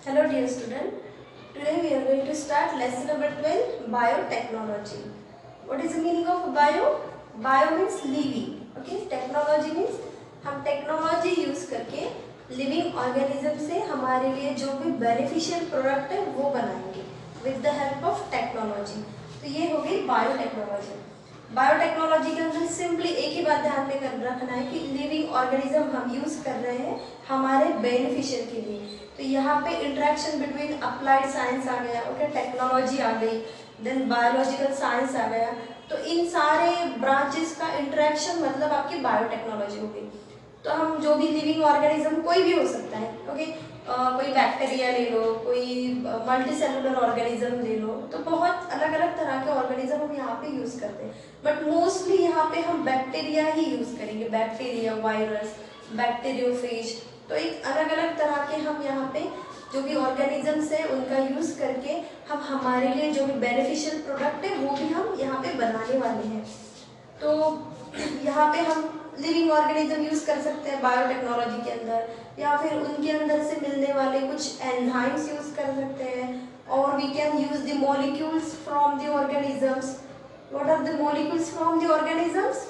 Hello dear student, today we are going to start lesson number 12 biotechnology. What is the meaning of bio? Bio means living, okay? Technology means हम technology use करके living organism से हमारे लिए जो भी beneficial product है वो बनाएंगे with the help of technology. तो ये हो गई बायोटेक्नोलॉजी। बायोटेक्नोलॉजी के अंदर सिंपली एक ही बात ध्यान में रखना है कि लिविंग ऑर्गेनिज्म हम यूज कर रहे हैं हमारे बेनिफिशियल के लिए। तो यहाँ पे इंटरेक्शन बिटवीन अप्लाइड साइंस आ गया, ओके, टेक्नोलॉजी आ गई, देन बायोलॉजिकल साइंस आ गया। तो इन सारे ब्रांचेस का इंटरेक्शन मतलब आपकी बायोटेक्नोलॉजी हो गई। तो हम जो भी लिविंग ऑर्गेनिज्म कोई भी हो सकता है, ओके, कोई बैक्टीरिया ले लो, कोई मल्टीसेलुलर ऑर्गेनिज्म ले लो, तो बहुत अलग अलग तरह के ऑर्गेनिज्म हम यहाँ पे यूज करते हैं। बट मोस्टली यहाँ पे हम बैक्टीरिया ही यूज करेंगे, बैक्टीरिया, वायरस, बैक्टीरियोफेज। तो एक अलग अलग तरह के हम यहाँ पे जो भी ऑर्गेनिजम्स है उनका यूज करके हम हमारे लिए जो भी बेनिफिशियल प्रोडक्ट है वो भी हम यहाँ पे बनाने वाले हैं। तो यहाँ पे हम लिविंग ऑर्गेनिज्म यूज कर सकते हैं बायोटेक्नोलॉजी के अंदर, या फिर उनके अंदर से मिलने वाले कुछ एंजाइम्स यूज कर सकते हैं, और we can use the molecules from the organisms. What are the molecules from the organisms?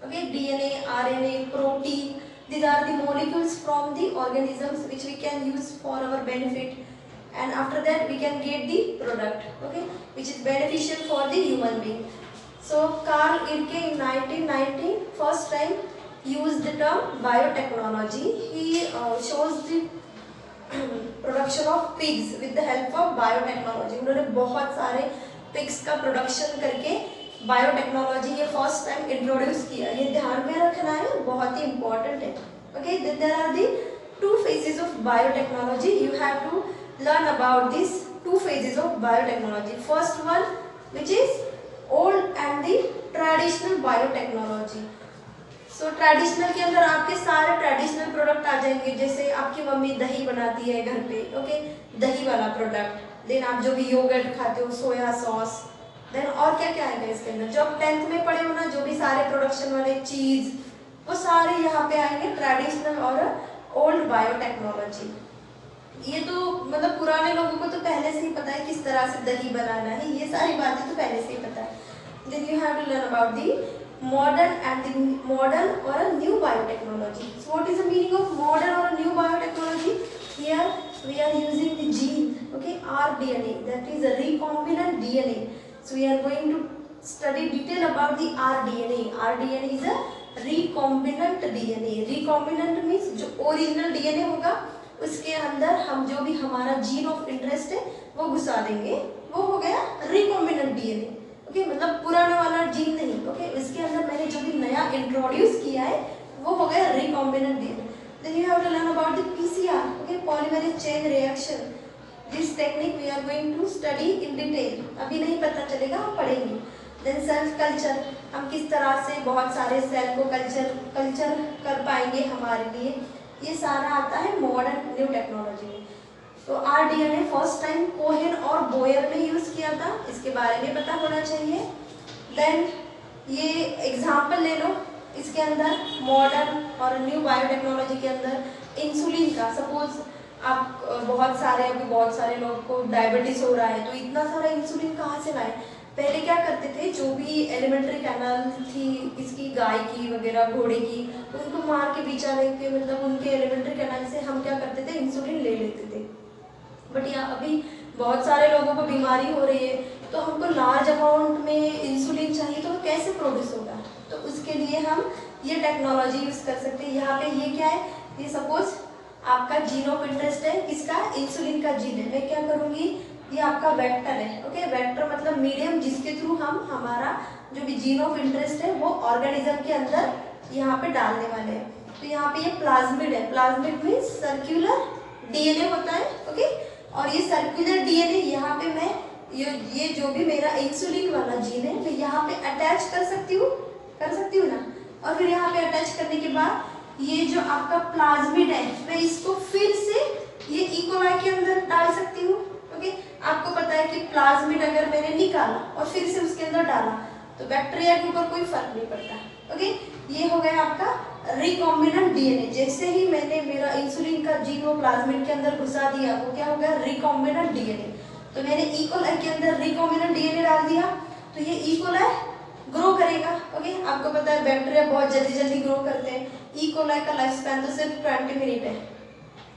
Okay, DNA, RNA, protein, these are the molecules from the organisms which we can use for our benefit, and after that we can get the product, okay, which is beneficial for the human being. So Carl Icke in 1919 first time used the term biotechnology. He shows the production of pigs with the help of biotechnology. उन्होंने बहुत सारे pigs का production करके biotechnology ये first time introduce किया। ये ध्यान में रखना है, बहुत ही इंपॉर्टेंट है। Okay, there are the two phases of biotechnology. You have to learn about this two phases of biotechnology. First one which is old and the traditional biotechnology. So traditional के अंदर आपके सारे ट्रेडिशनल प्रोडक्ट आ जाएंगे, जैसे आपकी mummy दही बनाती है घर पे, ओके, दही वाला प्रोडक्ट। देन आप जो भी योगर्ट खाते हो, सोया सॉस, देन और क्या क्या आएगा इसके अंदर, जो आप 10th में पढ़े हो ना, जो भी सारे प्रोडक्शन वाले चीज, वो सारे यहाँ पे आएंगे ट्रेडिशनल और ओल्ड बायोटेक्नोलॉजी। ये तो मतलब पुराने लोगों को तो पहले से ही पता है किस तरह से दही बनाना है, ये सारी बातें तो पहले से ही पता है। Then you have to learn about the modern and the modern और a new biotechnology. So what is the meaning of modern और new biotechnology? Here we are using the gene, okay, rDNA, that is a recombinant DNA. So we are going to study detail about the rDNA. rDNA is a recombinant DNA. Recombinant means जो original DNA होगा उसके अंदर हम जो भी हमारा gene of interest है वो घुसा देंगे, वो हो गया recombinant DNA. ओके, मतलब पुराना वाला जीन नहीं, ओके, इसके अंदर मैंने जो भी नया इंट्रोड्यूस किया है वो हो गया recombinant DNA. Then you have to learn about the PCR, okay, polymerase chain reaction. This technique we are going to study in detail. अभी नहीं पता चलेगा, हम पढ़ेंगे। Then cell culture, हम किस तरह से बहुत सारे सेल को कल्चर कर पाएंगे हमारे लिए, ये सारा आता है मॉडर्न न्यू टेक्नोलॉजी में। तो rDNA फर्स्ट टाइम कोहेन और बोयर ने यूज किया था, इसके बारे में पता होना चाहिए। देन ये एग्जाम्पल ले लो, इसके अंदर मॉडर्न और न्यू बायोटेक्नोलॉजी के अंदर इंसुलिन का, सपोज आप बहुत सारे लोग को डायबिटीज हो रहा है, तो इतना सारा इंसुलिन कहाँ से लाए? पहले क्या करते थे, जो भी एलिमेंट्री कैनाल थी इसकी, गाय की वगैरह, घोड़े की, उनको मार के बेचारे के, मतलब उनके एलिमेंट्री कैनाल से हम क्या करते थे, इंसुलिन ले लेते थे। बट यहाँ अभी बहुत सारे लोगों को बीमारी हो रही है, तो हमको लार्ज अमाउंट में इंसुलिन चाहिए, तो वो कैसे प्रोड्यूस होगा? तो उसके लिए हम ये टेक्नोलॉजी यूज कर सकते हैं। यहाँ पे ये क्या है, ये सपोज आपका जीन ऑफ इंटरेस्ट है, किसका? इंसुलिन का जीन है। मैं क्या करूँगी, ये आपका वेक्टर है, ओके, वेक्टर मतलब मीडियम जिसके थ्रू हम हमारा जो भी जीन ऑफ इंटरेस्ट है वो ऑर्गेनिज्म के अंदर यहाँ पे डालने वाले हैं। तो यहाँ पे ये प्लाज्मिड है, प्लाज्मिड मीन्स सर्कुलर डीएनए होता है, ओके, और ये सर्कुलर डीएनए यहाँ पे मैं ये जो भी मेरा इंसुलिन वाला जीन है मैं यहाँ पे अटैच कर सकती हूँ ना, और फिर यहाँ पे अटैच करने के बाद ये जो आपका प्लाज्मिड है मैं इसको फिर से ये इकोलाई के अंदर डाल सकती हूँ, ओके। आपको पता है कि प्लाज्मिड अगर मैंने निकाला और फिर से उसके अंदर डाला तो बैक्टीरिया के ऊपर कोई फर्क नहीं पड़ता, ओके। ये हो गया आपका रिकॉम्बिनेंट डीएनए। जैसे ही मैंने मेरा इंसुलिन का जीन वो प्लाज्मिड के अंदर घुसा दिया, वो क्या हो गया, रिकॉम्बिनेंट डीएनए। तो मैंने ई कोलाई के अंदर रिकॉम्बिनेंट डीएनए डाल दिया, तो ये ई कोलाई ग्रो करेगा। ओके, आपको पता है बैक्टीरिया बहुत जल्दी जल्दी ग्रो करते हैं। ई कोलाई का लाइफ स्पैन तो सिर्फ 20 मिनट है,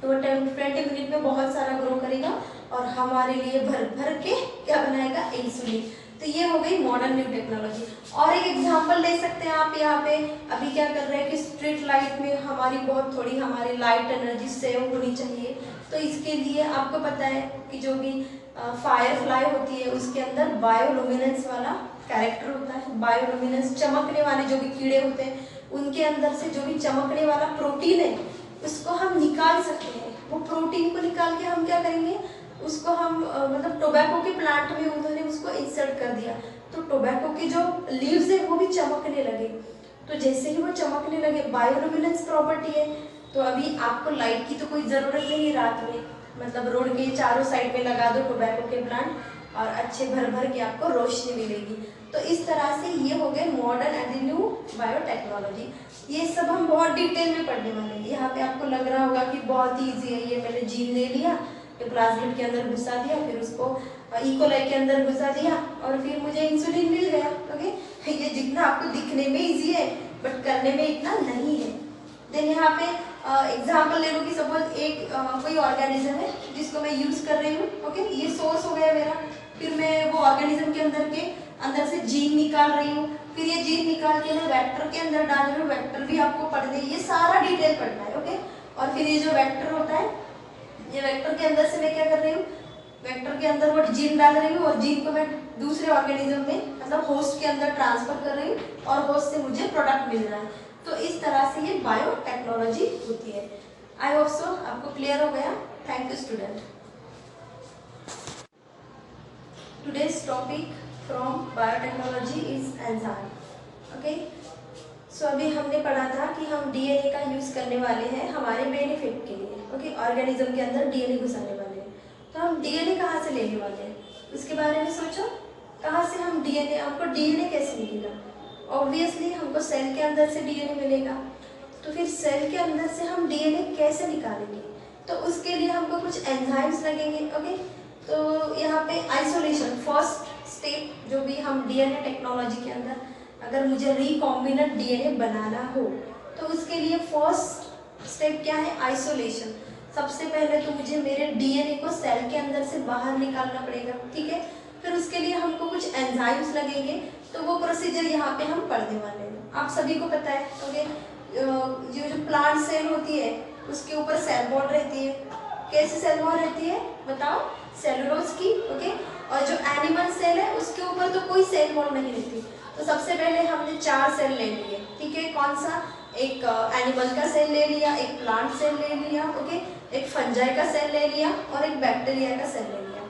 तो वो 20 मिनट में बहुत सारा ग्रो करेगा और हमारे लिए भर भर के क्या बनाएगा, इंसुलिन। तो ये हो गई मॉडर्न न्यू टेक्नोलॉजी। और एक एग्जांपल ले सकते हैं आप यहाँ पे, अभी क्या कर रहे हैं कि स्ट्रीट लाइट में हमारी बहुत थोड़ी हमारी लाइट एनर्जी सेव होनी चाहिए। तो इसके लिए आपको पता है कि जो भी फायर फ्लाई होती है उसके अंदर बायोलुमिनेंस वाला कैरेक्टर होता है। बायोलुमिनेंस चमकने वाले जो भी कीड़े होते हैं उनके अंदर से जो भी चमकने वाला प्रोटीन है उसको हम निकाल सकते हैं। वो प्रोटीन को निकाल के हम क्या करेंगे, उसको हम मतलब टोबैको के प्लांट में उन्होंने उसको इंसर्ट कर दिया, तो टोबैको के जो लीव्स है वो भी चमकने लगे। तो जैसे ही वो चमकने लगे, बायोलुमिनेंस प्रॉपर्टी है, तो अभी आपको लाइट की तो कोई ज़रूरत नहीं है रात में, मतलब रोड के चारों साइड में लगा दो टोबैको के प्लांट और अच्छे भर भर के आपको रोशनी मिलेगी। तो इस तरह से ये हो गए मॉडर्न एंड न्यू बायोटेक्नोलॉजी। ये सब हम बहुत डिटेल में पढ़ने वाले हैं। यहाँ पे आपको लग रहा होगा कि बहुत ईजी है, ये मैंने जीन ले लिया, ये प्लाज्मिड के अंदर घुसा दिया, फिर उसको ई कोलाई के अंदर घुसा दिया और फिर मुझे इंसुलिन मिल गया। ओके, ये जितना आपको दिखने में ईजी है बट करने में इतना नहीं है। देन यहाँ पे एग्जाम्पल ले लो कि सपोज एक कोई ऑर्गेनिज्म है जिसको मैं यूज कर रही हूँ। ओके, ये सोर्स हो गया मेरा, फिर मैं वो ऑर्गेनिज्म के अंदर से जीन निकाल रही हूँ, फिर ये जीन निकाल के मैं वेक्टर के अंदर डाल रही हूँ। वेक्टर भी आपको पढ़ने, ये सारा डिटेल पढ़ना है। ओके, और फिर ये जो वेक्टर होता है, ये वेक्टर के अंदर से मैं क्या कर रही हूँ, वेक्टर के अंदर वो जीन डाल रही हूँ और जीन को मैं दूसरे ऑर्गेनिज्म में मतलब होस्ट के अंदर ट्रांसफर कर रही हूँ और होस्ट से मुझे प्रोडक्ट मिल रहा है। तो इस तरह से ये बायोटेक्नोलॉजी होती है। आई होप सो आपको क्लियर हो गया। Thank you student. Today's topic from biotechnology is enzyme. Okay, so अभी हमने पढ़ा था कि हम डीएनए का यूज करने वाले हैं हमारे बेनिफिट के लिए। ओके, ऑर्गेनिज्म के अंदर डीएनए घुसाने वाले हैं। तो हम डीएनए कहाँ से लेने वाले हैं उसके बारे में सोचो। कहाँ से हम डीएनए, हमको डीएनए कैसे मिलेगा? ऑब्वियसली हमको सेल के अंदर से डीएनए मिलेगा। तो फिर सेल के अंदर से हम डीएनए कैसे निकालेंगे? तो उसके लिए हमको कुछ एंजाइम्स लगेंगे। ओके, तो यहाँ पे आइसोलेशन फर्स्ट स्टेप, जो भी हम डीएनए टेक्नोलॉजी के अंदर अगर मुझे रिकॉम्बिनेंट डीएनए बनाना हो तो उसके लिए फर्स्ट स्टेप क्या है, आइसोलेशन। सबसे पहले तो मुझे मेरे डीएनए को सेल के अंदर से बाहर निकालना पड़ेगा। ठीक है, फिर उसके लिए हमको कुछ एंजाइम्स लगेंगे, तो वो प्रोसीजर यहाँ पे हम पढ़ने वाले हैं। आप सभी को पता है। ओके, जो प्लांट सेल होती है उसके ऊपर सेल वॉल रहती है। कैसी सेल वॉल रहती है बताओ? सेलुलोज की। ओके, और जो एनिमल सेल है उसके ऊपर तो कोई सेल वॉल नहीं रहती। तो सबसे पहले हमने 4 सेल ले लिए। ठीक है, कौन सा? एक एनिमल का सेल ले लिया, एक प्लांट सेल ले लिया, ओके, एक फंजाई का सेल ले लिया और एक बैक्टीरिया का सेल ले लिया।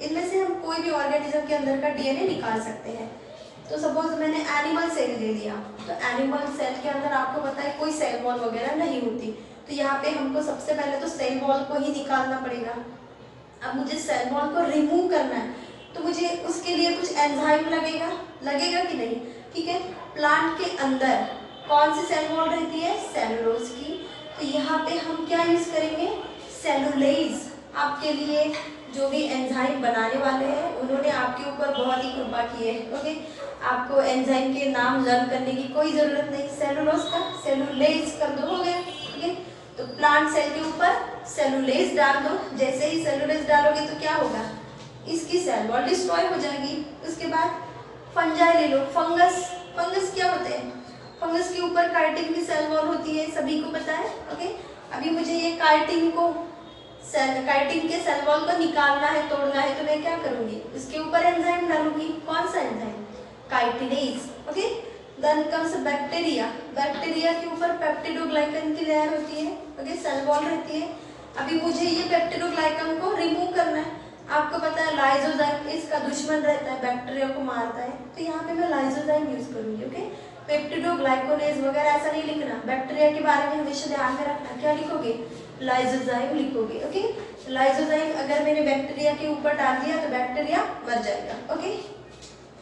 इनमें से हम कोई भी ऑर्गेनिज्म के अंदर का डीएनए निकाल सकते हैं। तो सपोज मैंने एनिमल सेल ले लिया, तो एनिमल सेल के अंदर आपको पता है कोई सेल वॉल वगैरह नहीं होती। तो यहाँ पे हमको सबसे पहले तो सेल वॉल को ही निकालना पड़ेगा। अब मुझे सेल वॉल को रिमूव करना है तो मुझे उसके लिए कुछ एंजाइम लगेगा कि नहीं? ठीक है, प्लांट के अंदर कौन सी सेल वॉल रहती है? सेलुलोज की। तो यहाँ पे हम क्या यूज करेंगे? सेलुलेज। आपके लिए जो भी एंजाइम बनाने वाले हैं उन्होंने आपके ऊपर बहुत ही कृपा की है। ओके, आपको एंजाइम के नाम लर्न करने की कोई जरूरत नहीं। सेलुलोज का सेलुलेज कर दो, हो गया। ठीक है, तो प्लांट सेल के ऊपर सेलुलेज डाल दो। जैसे ही सेलुलेज डालोगे तो क्या होगा? इसकी सेल वॉल डिस्ट्रॉय हो जाएगी। उसके बाद फंजाई ले लो, फंगस क्या होते हैं? फंगस के ऊपर काइटिन की सेल वॉल होती है, सभी को पता है। ओके, अभी मुझे ये काइटिन के सेल वॉल को निकालना है, तोड़ना है, तो मैं क्या करूंगी? उसके ऊपर एंजाइम डालूंगी। कौन सा enzyme? Chitinase. Okay, then comes bacteria. Bacteria के ऊपर पेप्टिडोग्लाइकन की लेयर होती है। ओके, सेल वॉल रहती है। अभी मुझे ये पेप्टिडोग्लाइकन को रिमूव करना है। आपको पता है लाइसोजाइम इसका दुश्मन रहता है, बैक्टीरिया को मारता है। तो यहाँ पे मैं लाइसोजाइम यूज करूंगी। ओके, पेप्टिडोग्लाइकोनेज वगैरह ऐसा नहीं लिखना। बैक्टीरिया के बारे में हमेशा ध्यान में रखना। क्या लिखोगे? लाइसोजाइम लिखोगे। ओके, लाइसोजाइम अगर मैंने बैक्टीरिया के ऊपर डाल दिया तो बैक्टीरिया मर जाएगा। ओके,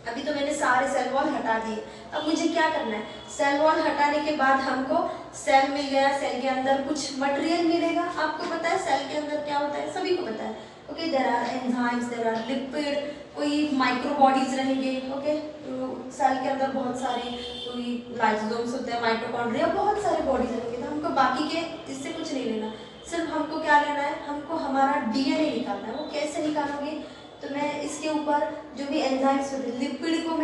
अभी तो मैंने सारे सेल वॉल हटा दिए। अब मुझे क्या करना है, सेल वॉल हटाने के बाद हमको सेल मिल गया, सेल के अंदर कुछ मटेरियल मिलेगा। आपको पता है सेल के अंदर क्या होता है, सभी को पता है। Okay, there are enzymes, there are lipid, कोई माइक्रो बॉडीज रहेंगे। ओके, सेल के अंदर बहुत सारे कोई लाइसोसोम्स होते हैं, माइटोकॉन्ड्रिया, बहुत सारे बॉडीज रहेंगे। तो हमको बाकी के इससे कुछ नहीं लेना, सिर्फ हमको क्या लेना है, हमको हमारा डीएनए निकालना है। वो कैसे निकालोगे, तो मैं इसके ऊपर जो भी एंजाइम्स होते हैं, लिपिड को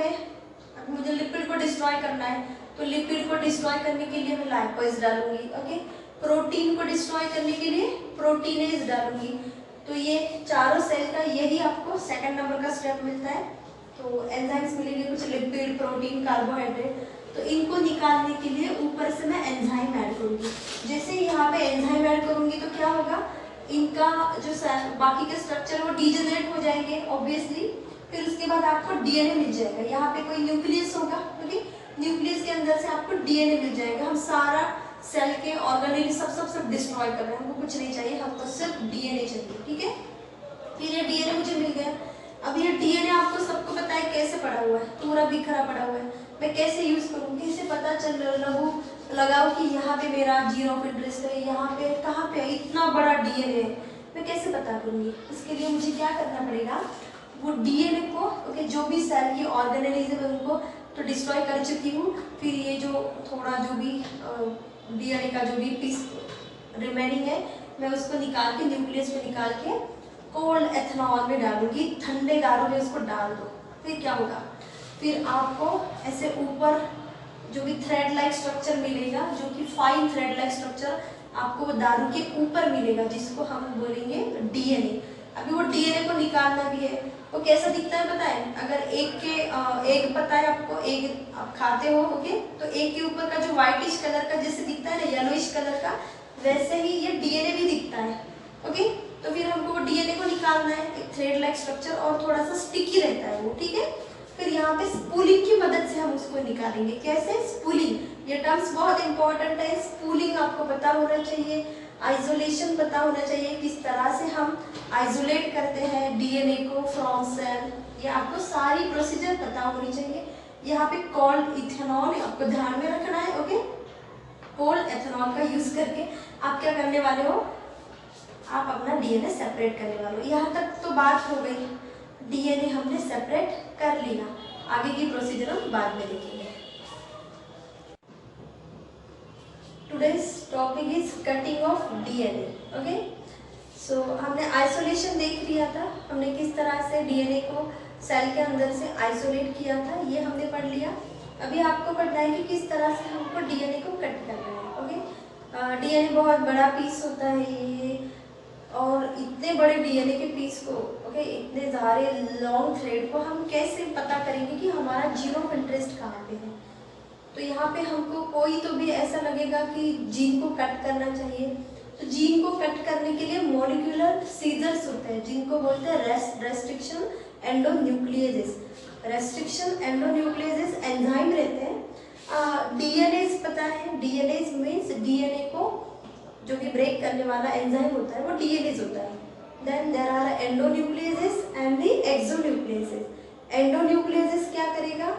मुझे लिपिड को डिस्ट्रॉय करना है, तो लिपिड को डिस्ट्रॉय करने के लिए मैं लाइपोज डालूंगी। ओके, प्रोटीन को डिस्ट्रॉय करने के लिए प्रोटीनेज डालूंगी। तो ये चारों सेल का यही आपको सेकंड नंबर का स्टेप मिलता है। तो एंजाइम्स मिलेंगे, कुछ लिपिड, प्रोटीन, कार्बोहाइड्रेट। तो इनको निकालने के लिए ऊपर से मैं एंजाइम ऐड करूंगी। जैसे यहाँ पे एंजाइम ऐड करूंगी तो क्या होगा, इनका जो बाकी के स्ट्रक्चर वो डीजेनरेट हो जाएंगे ऑब्वियसली। फिर उसके बाद आपको डीएनए मिल जाएगा। यहाँ पे कोई न्यूक्लियस होगा, ओके, न्यूक्लियस के अंदर से आपको डीएनए मिल जाएगा। हम सारा सेल के ऑर्गेनेल सब डिस्ट्रॉय कर रहे हैं, हमको कुछ नहीं चाहिए, हमको सिर्फ डीएनए चाहिए। ठीक है, फिर ये डीएनए मुझे मिल गया। अब ये डीएनए आपको सबको पता है कैसे पड़ा हुआ है, पूरा बिखरा पड़ा हुआ है। मैं कैसे यूज करूँ, कैसे पता चल लगाओ कि यहाँ पे मेरा जीरो ऑफ इंटरेस्ट है, यहाँ पे कहाँ पे इतना बड़ा डीएनए है, मैं कैसे पता करूँगी। इसके लिए मुझे क्या करना पड़ेगा, वो डीएनए को, ओके, जो भी सेल की ऑर्गेनेलिज्म है उनको तो डिस्ट्रॉय कर चुकी हूँ। फिर ये जो थोड़ा जो भी डीएनए का जो भी पीस रिमेनिंग है, मैं उसको निकाल के, न्यूक्लियस को निकाल के कोल्ड एथेनॉल में डालूंगी, ठंडे दारू में उसको डाल दो। फिर क्या होगा, फिर आपको ऐसे ऊपर जो भी थ्रेड लाइक स्ट्रक्चर मिलेगा, जो कि फाइन थ्रेड लाइक स्ट्रक्चर आपको दारू के ऊपर मिलेगा, जिसको हम बोलेंगे डीएनए। अभी वो डीएनए को निकालना भी है। वो कैसा दिखता है पता है, अगर एक पता है आपको, एक आप खाते हो, ओके, तो एक के ऊपर का जो व्हाइटिश कलर का जैसे दिखता है ना, येलोइश कलर का, वैसे ही ये डीएनए भी दिखता है। ओके, तो फिर हमको वो डीएनए को निकालना है, एक थ्रेड लाइक स्ट्रक्चर और थोड़ा सा स्टिकी रहता है वो। ठीक है, फिर यहाँ पे स्पूलिंग की मदद से हम उसको निकालेंगे। कैसे, स्पूलिंग, ये टर्म्स बहुत इंपॉर्टेंट है। स्पूलिंग आपको पता होना चाहिए, आइसोलेशन पता होना चाहिए, किस तरह से हम आइसोलेट करते हैं डीएनए को फ्रॉम सेल, ये आपको सारी प्रोसीजर पता होनी चाहिए। यहाँ पे कोल्ड इथेनॉल आपको ध्यान में रखना है। ओके, कोल्ड एथेनॉल का यूज करके आप क्या करने वाले हो, आप अपना डीएनए सेपरेट करने वाले हो। यहाँ तक तो बात हो गई, डीएनए हमने सेपरेट कर लिया, आगे की प्रोसीजर हम बाद में देखेंगे। Today's topic is cutting of DNA. Okay, so हमने आइसोलेशन देख लिया था, हमने किस तरह से डीएनए को सेल के अंदर से आइसोलेट किया था, ये हमने पढ़ लिया। अभी आपको पढ़ना है कि किस तरह से हमको डीएनए को कट करना है। ओके, डीएनए बहुत बड़ा पीस होता है ये, और इतने बड़े डीएनए के पीस को, ओके, इतने सारे लॉन्ग थ्रेड को हम कैसे पता करेंगे कि हमारा जीरो ऑफ इंटरेस्ट कहाँ पे है। तो यहाँ पे हमको कोई तो भी ऐसा लगेगा कि जीन को कट करना चाहिए, तो जीन को कट करने के लिए मॉलिक्यूलर सीजर्स होते हैं, जिनको बोलते हैं रेस्ट्रिक्शन एंडोन्यूक्लियेजेस। रेस्ट्रिक्शन एंडोन्यूक्लियेजेस एंजाइम रहते हैं। डीएनएज पता है, डीएनएज मीन्स डीएनए को जो कि ब्रेक करने वाला एंजाइम होता है वो डीएनएज होता है। Then there are endonucleases and the exonucleases. Endonucleases क्या करेगा,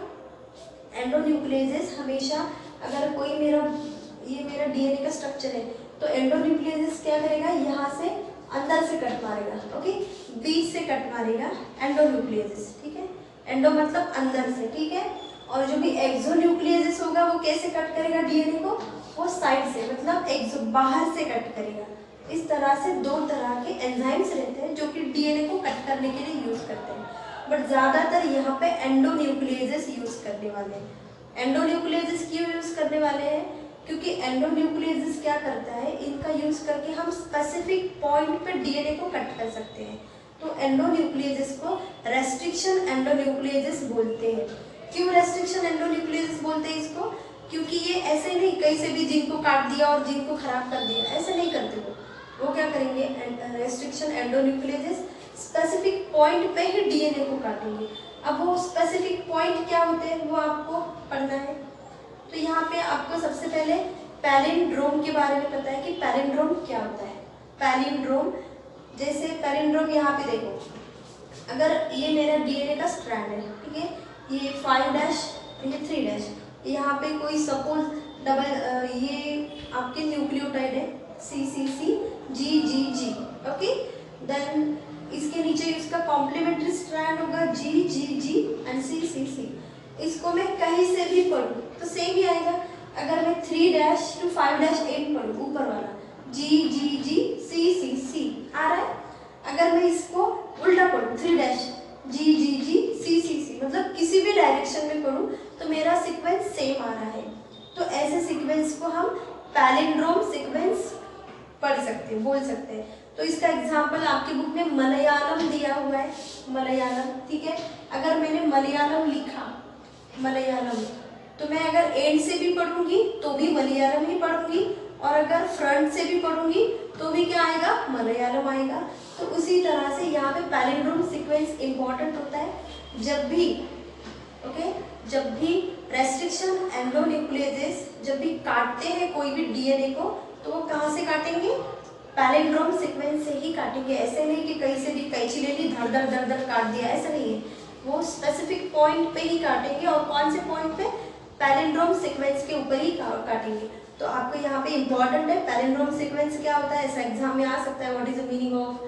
एंडोन्यूक्लियेजेस हमेशा, अगर कोई मेरा डीएनए का स्ट्रक्चर है, तो एंडोन्यूक्लियेजेस क्या करेगा, यहाँ से अंदर से कट मारेगा। ओके, बीच से कट मारेगा एंडोन्यूक्लियेजेस। ठीक है, एंडो मतलब अंदर से। ठीक है, और जो भी एक्सोन्यूक्लियेजेस होगा वो कैसे कट करेगा डीएनए को, वो साइड से, मतलब बाहर से कट करेगा। इस तरह से दो तरह के एंजाइम्स रहते हैं जो कि डीएनए को कट करने के लिए यूज करते हैं, बट ज्यादातर यहाँ पे एंडोन्यूक्लियेजेस यूज करने वाले हैं। एंडोन्यूक्लियेजेस क्यों यूज करने वाले हैं, क्योंकि एंडोन्यूक्लियेजेस क्या करता है, इनका यूज करके हम स्पेसिफिक पॉइंट पे डीएनए को कट कर सकते हैं। तो एंडोन्यूक्लियेजेस को रेस्ट्रिक्शन एंडोन्यूक्लियेजेस बोलते हैं। क्यों रेस्ट्रिक्शन एंडोन्यूक्लियेजेस बोलते हैं इसको, क्योंकि ये ऐसे नहीं कहीं से भी जीन को काट दिया और जीन को खराब कर दिया, ऐसे नहीं करते वो क्या करेंगे, रेस्ट्रिक्शन एंडोन्यूक्लियेजेस स्पेसिफिक पॉइंट पे ही डीएनए को काटेंगे। अब वो स्पेसिफिक पॉइंट क्या होते हैं वो आपको पढ़ना है। तो यहाँ पे आपको सबसे पहले पैलिंड्रोम के बारे में पता है कि पैलिंड्रोम क्या होता है। पैलिंड्रोम, जैसे पैलिंड्रोम यहाँ पे देखो, अगर ये मेरा डीएनए का स्ट्रैंड है, ठीक है, ये 5 डैश, ये 3 डैश। यहाँ पे कोई सपोज डबल ये आपके न्यूक्लियोटाइड है CCC GGG, ओके। देन इसके नीचे इसका कॉम्प्लीमेंट्री स्ट्रैंड होगा GGG एंड CCC। इसको मैं कहीं से भी पढ़ूँ तो सेम ही आएगा। अगर मैं 3 डैश टू 5 डैश 8 पढ़ूँ, ऊपर वाला GGG CCC आ रहा है। अगर मैं इसको उल्टा पढ़ूँ 3 डैश GGG CCC, मतलब किसी भी डायरेक्शन में पढ़ूँ तो मेरा सीक्वेंस सेम आ रहा है। तो ऐसे सीक्वेंस को हम पैलिंड्रोम सीक्वेंस पढ़ सकते हैं, बोल सकते हैं। तो इसका एग्जाम्पल आपकी बुक में मलयालम दिया हुआ है, मलयालम, ठीक है। अगर मैंने मलयालम लिखा, मलयालम, तो मैं अगर एंड से भी पढ़ूंगी तो भी मलयालम ही पढ़ूंगी, और अगर फ्रंट से भी पढ़ूंगी तो भी क्या आएगा, मलयालम आएगा। तो उसी तरह से यहाँ पे पैलिंड्रोम सीक्वेंस इंपॉर्टेंट होता है। जब भी जब भी रेस्ट्रिक्शन एंडोन्यूक्लियोजेस जब भी काटते हैं कोई भी डीएनए को, तो वो कहाँ से काटेंगे, पैलिंड्रोम सीक्वेंस से ही काटेंगे। ऐसे नहीं कि कहीं से भी कैंची ले ली धड़ धड़ धड़ धड़ काट दिया, ऐसा नहीं है। वो स्पेसिफिक पॉइंट पे ही काटेंगे, और कौन से पॉइंट पे, पैलिंड्रोम सीक्वेंस के ऊपर ही काटेंगे। तो आपको यहाँ पे इंपॉर्टेंट है पैलिंड्रोम सीक्वेंस क्या होता है, ऐसा एग्जाम में आ सकता है। What is the meaning of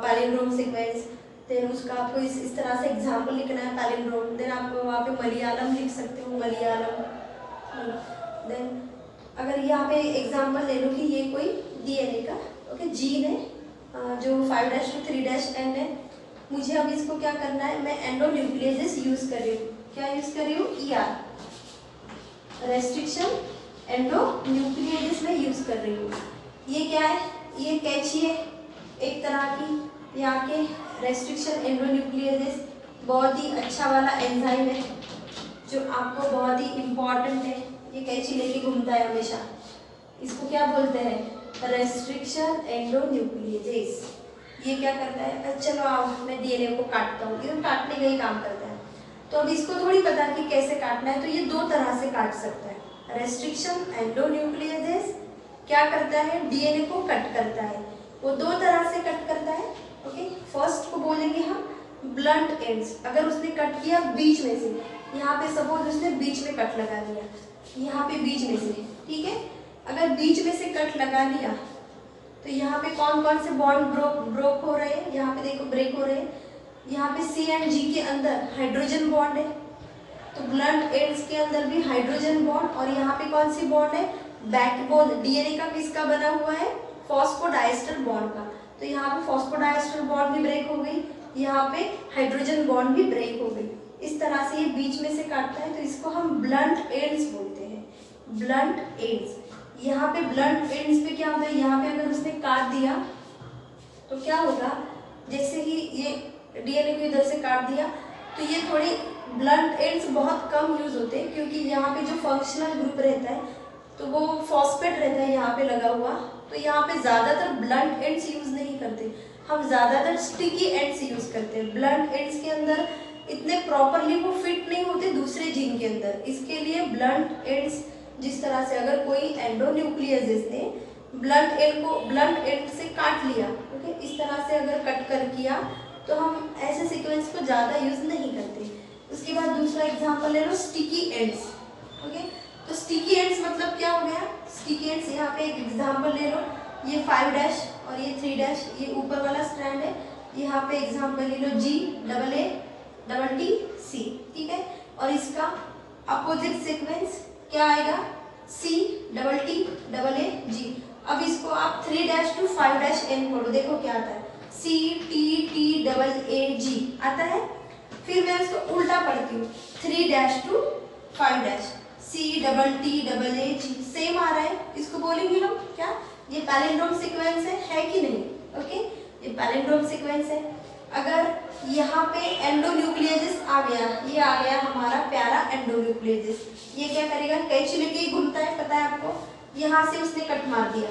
palindrome sequence. Then उसका आपको इस तरह से एग्जाम्पल लिखना है पैलिंड्रोम। देन आप वहाँ पे मलयालम लिख सकते हो, मलयालम। देन अगर यहाँ पे एग्जाम्पल ले लो कि ये कोई डीएनए का जीन है जो 5 डैश टू 3 डैश एन है। मुझे अब इसको क्या करना है, मैं एंडोन्यूक्लियोजेस यूज कर रही हूँ। क्या यूज कर रही हूँ, ER, रेस्ट्रिक्शन एंडोन्यूक्लियोजेस में यूज कर रही हूँ। ये क्या है, ये कैंची है एक तरह की, यहाँ के रेस्ट्रिक्शन एंडोन्यूक्लियोजेस बहुत ही अच्छा वाला एंजाइम है जो आपको बहुत ही इम्पॉर्टेंट है। ये कैंची लेके घूमता है हमेशा। इसको क्या बोलते हैं, रेस्ट्रिक्शन एंडोन्यूक्लियोजेस। ये क्या करता है, चलो आओ मैं डीएनए को काटता हूँ, ये काटने का ही काम करता है। तो अब इसको थोड़ी पता कि कैसे काटना है, तो ये दो तरह से काट सकता है। रेस्ट्रिक्शन एंडोन्यूक्लियोजेस क्या करता है, डीएनए को कट करता है। वो दो तरह से कट करता है, ओके। फर्स्ट को बोलेंगे हम ब्लंट एंड्स। अगर उसने कट किया बीच में से, यहाँ पे सपोज उसने बीच में कट लगा लिया, यहाँ पे बीच में से, ठीक है। अगर बीच में से कट लगा लिया तो यहाँ पे कौन कौन से बॉन्ड ब्रोक हो रहे हैं, यहाँ पे देखो ब्रेक हो रहे हैं। यहाँ पे C एंड G के अंदर हाइड्रोजन बॉन्ड है, तो ब्लंट एंड्स के अंदर भी हाइड्रोजन बॉन्ड। और यहाँ पे कौन सी बॉन्ड है, बैकबोन डीएनए का किसका बना हुआ है, फॉस्फोडाइस्टर बॉन्ड का। तो यहाँ पे फॉस्फोडाइस्टर बॉन्ड भी ब्रेक हो गई, यहाँ पे हाइड्रोजन बॉन्ड भी ब्रेक हो गई। इस तरह से ये बीच में से काटता है, तो इसको हम ब्लंट एंड्स बोलते हैं, ब्लंट एंड्स। यहाँ पे ब्लंट एंड्स पे क्या होता है, यहाँ पे अगर उसने काट दिया तो क्या होगा, जैसे ही ये डीएनए को इधर से काट दिया तो ये थोड़ी ब्लंट एंड्स बहुत कम यूज होते हैं, क्योंकि यहाँ पे जो फंक्शनल ग्रुप रहता है तो वो फॉस्फेट रहता है यहाँ पे लगा हुआ। तो यहाँ पे ज़्यादातर ब्लंट एंड्स यूज नहीं करते, हम ज़्यादातर स्टिकी एंड्स यूज करते हैं। ब्लंट एंड्स के अंदर इतने प्रॉपरली वो फिट नहीं होते दूसरे जीन के अंदर, इसके लिए ब्लंट एंड्स, जिस तरह से अगर कोई एंडोन्यूक्लियोजेस ने ब्लंट एंड से काट लिया, ओके, इस तरह से अगर कट कर किया तो हम ऐसे सीक्वेंस को ज़्यादा यूज नहीं करते। उसके बाद दूसरा एग्जांपल ले लो, स्टिकी एंड्स, ओके। तो स्टिकी एंड्स मतलब क्या हो गया, स्टिकी एंड्स, यहाँ पे एक एग्जांपल ले लो, ये 5 डैश और ये 3 डैश, ये ऊपर वाला स्ट्रैंड है। यहाँ पे एग्जांपल ले लो GAATTC, ठीक है। और इसका अपोजिट सीक्वेंस क्या आएगा, CTTAAG। अब इसको आप 3 डैश टू 5 डैश N पढ़ो, देखो क्या आता है, CTTAAG आता है। फिर मैं इसको उल्टा पढ़ती हूँ, 3 dash two 5 dash CTTAAG, same आ रहा है। इसको बोलेंगे हम क्या, ये पैलिंड्रोम सीक्वेंस है कि नहीं, ओके, ये पैलिंड्रोम सीक्वेंस है। अगर यहाँ पे एंडोन्यूक्लियोजेस आ गया, ये आ गया हमारा प्यारा एंडोन्यूक्लियोजेस, ये क्या करेगा, कैंची लेके ही घूमता है, पता है आपको। यहाँ से उसने कट मार दिया,